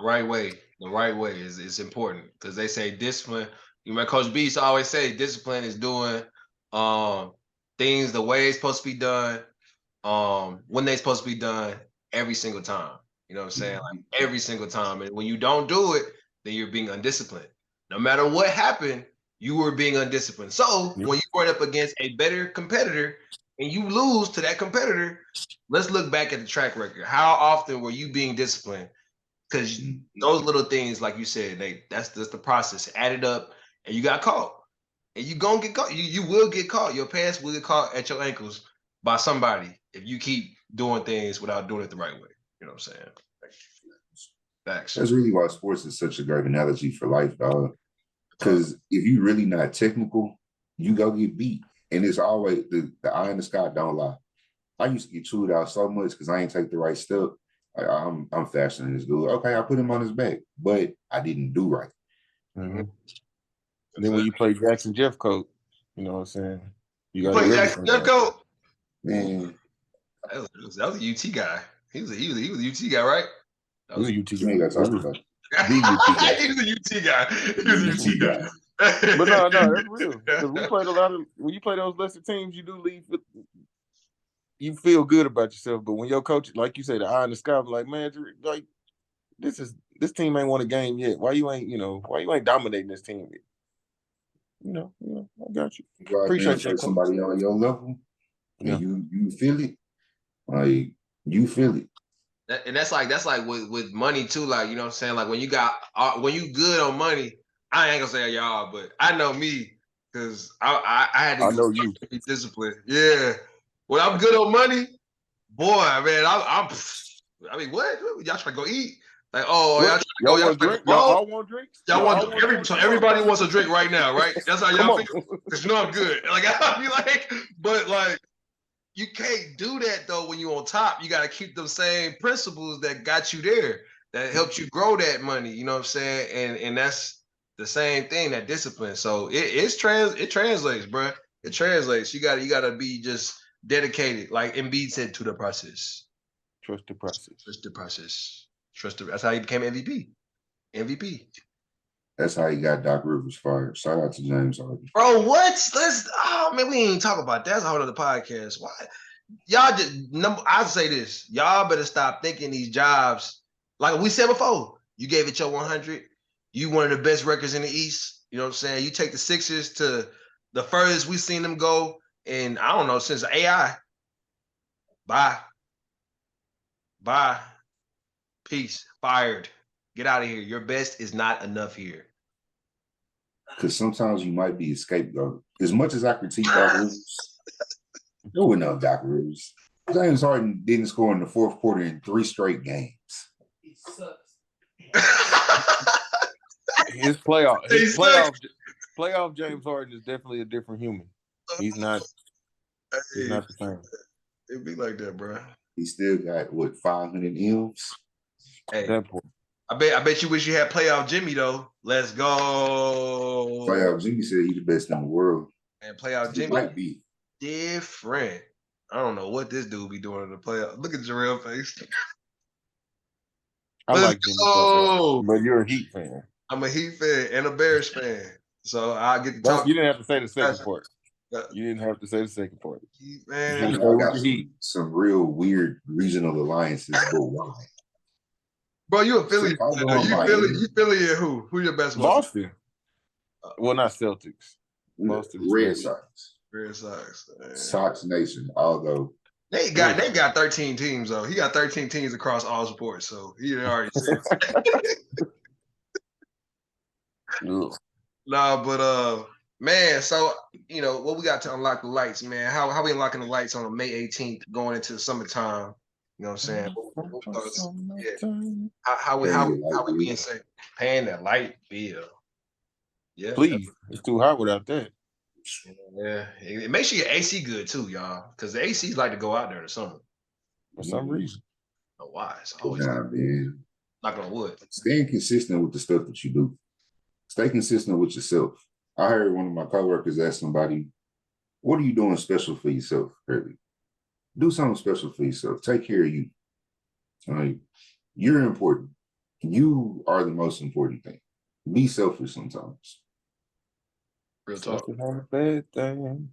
A: right way. The right way is important, because they say discipline. You remember Coach B used to always say discipline is doing things the way it's supposed to be done, when they're supposed to be done every single time. You know what I'm saying? Like every single time. And when you don't do it, then you're being undisciplined. No matter what happened, you were being undisciplined. So when you run up against a better competitor and you lose to that competitor, let's look back at the track record. How often were you being disciplined? Because those little things, like you said, that's the process. Add it up, and you got caught. And you gonna get caught. You will get caught. Your pants will get caught at your ankles by somebody if you keep doing things without doing it the right way. You know what I'm saying? Facts.
C: That's really why sports is such a great analogy for life, dog. Because if you really not technical, you go get beat. And it's always the eye in the sky don't lie. I used to get chewed out so much because I ain't take the right step. I'm faster than this dude. Okay, I put him on his back, but I didn't do right.
D: Mm-hmm. Then when you play Jackson Jeffcoat, you know what I'm saying? You
A: play Jackson Jeffcoat?
C: Man.
A: That was a UT guy. He was a UT guy, right?
D: He was a UT guy.
C: You ain't got to talk about it.
D: The UT guy.
A: He was a UT guy. He was a UT guy.
D: But no, that's real. Because we played a lot of, when you play those lesser teams, you do leave with, you feel good about yourself. But when your coach, like you say, the eye in the sky, like, man, like this team ain't won a game yet. Why you ain't dominating this team yet? You know, I got you.
C: You go out there and play somebody on your level, and you feel it. Like, you feel it.
A: And that's like with money too. Like, you know what I'm saying? Like when you good on money, I ain't gonna say y'all, but I know me because I had to be disciplined. Yeah. When I'm good on money, boy, man, I mean, what? Y'all trying to go eat? Like, oh, y'all trying to go? Y'all
D: drink? Y'all all want drinks?
A: Everybody wants a drink right now, right? That's how y'all feel. Because you know I'm good. Like I'll be like, but like, you can't do that though when you're on top. You got to keep them same principles that got you there, that helped you grow that money. You know what I'm saying? And that's the same thing, that discipline. So it translates, bro. It translates. You gotta be just dedicated, like Embiid said, to the process.
D: Trust the process.
A: Trust the process. That's how he became MVP.
C: That's how he got Doc Rivers fired. Shout out to James Harden.
A: Bro, what? We ain't talk about that. That's a whole other podcast. Why? Y'all I'll say this. Y'all better stop thinking these jobs, like we said before, you gave it your 100. You one of the best records in the East. You know what I'm saying? You take the Sixers to the furthest we've seen them go in, I don't know, since AI. Bye. Peace. Fired. Get out of here. Your best is not enough here.
C: Because sometimes you might be a scapegoat. As much as I critique Doc Rivers, there was no Doc Rivers. James Harden didn't score in the fourth quarter in 3 straight games.
E: He sucks.
D: His playoff James Harden is definitely a different human. He's not the same.
A: It'd be like that, bro.
C: He still got 500 M's.
A: Hey, that point. I bet you wish you had playoff Jimmy though. Let's go.
C: Playoff Jimmy said he's the best in the world.
A: And playoff Jimmy
C: might be
A: different. I don't know what this dude be doing in the playoff. Look at Jarrell face.
D: I like Jimmy, but you're a Heat fan.
A: I'm a Heat fan and a Bears fan, so I get to talk.
D: You didn't have to say the second part. You didn't have to say the second part.
C: Man, I got some real weird regional alliances, but why?
A: Bro, you a Philly? You Philly and who? Who your best?
D: Boston. Well, not Celtics. Boston.
C: Red Sox.
A: Red Sox.
C: Sox Nation. Although
A: they got 13 teams though. He got 13 teams across all sports, so he already said. Nah, but man, so you know what we got to unlock the lights, man. How we unlocking the lights on May 18th, going into the summertime? You know what I'm saying? How we being safe? Paying that light bill. Yeah,
D: please. It's too hot without that.
A: Yeah, make sure your AC good too, y'all, because the ACs like to go out there in the summer
D: for some reason.
A: Oh, why? It's always
C: man.
A: Knock on wood.
C: Staying consistent with the stuff that you do. Stay consistent with yourself. I heard one of my coworkers ask somebody, "What are you doing special for yourself, early? Do something special for yourself. Take care of you. You're important. You are the most important thing. Be selfish sometimes."
A: Real talk.
D: It's not a bad thing.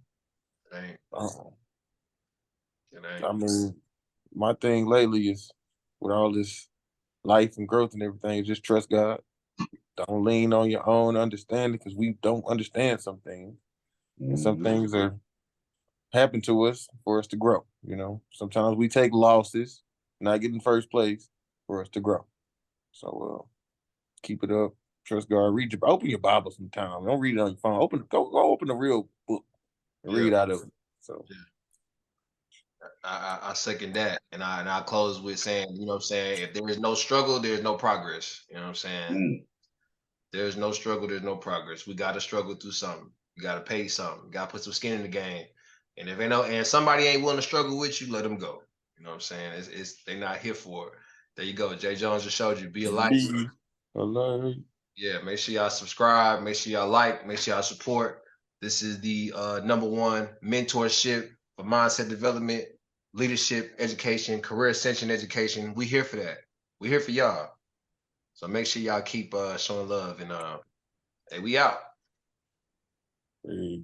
A: It ain't.
D: It ain't. I mean, my thing lately is with all this life and growth and everything, just trust God. Don't lean on your own understanding because we don't understand some things. And some things are happen to us for us to grow. You know, sometimes we take losses, not get in first place for us to grow. So keep it up. Trust God. Open your Bible sometime. Don't read it on your phone. Go open a real book and read out of it. So
A: I second that, and I close with saying, you know what I'm saying, if there is no struggle, there is no progress. You know what I'm saying? There's no struggle, there's no progress. We got to struggle through something. You got to pay something. You got to put some skin in the game. And if and somebody ain't willing to struggle with you, let them go. You know what I'm saying? They're not here for it. There you go. J.Jones just showed you. Be a light.
D: Be alive.
A: Yeah, make sure y'all subscribe. Make sure y'all like. Make sure y'all support. This is the #1 mentorship for mindset development, leadership education, career ascension education. We here for that. We here for y'all. So make sure y'all keep showing love and hey, we out.
D: Hey.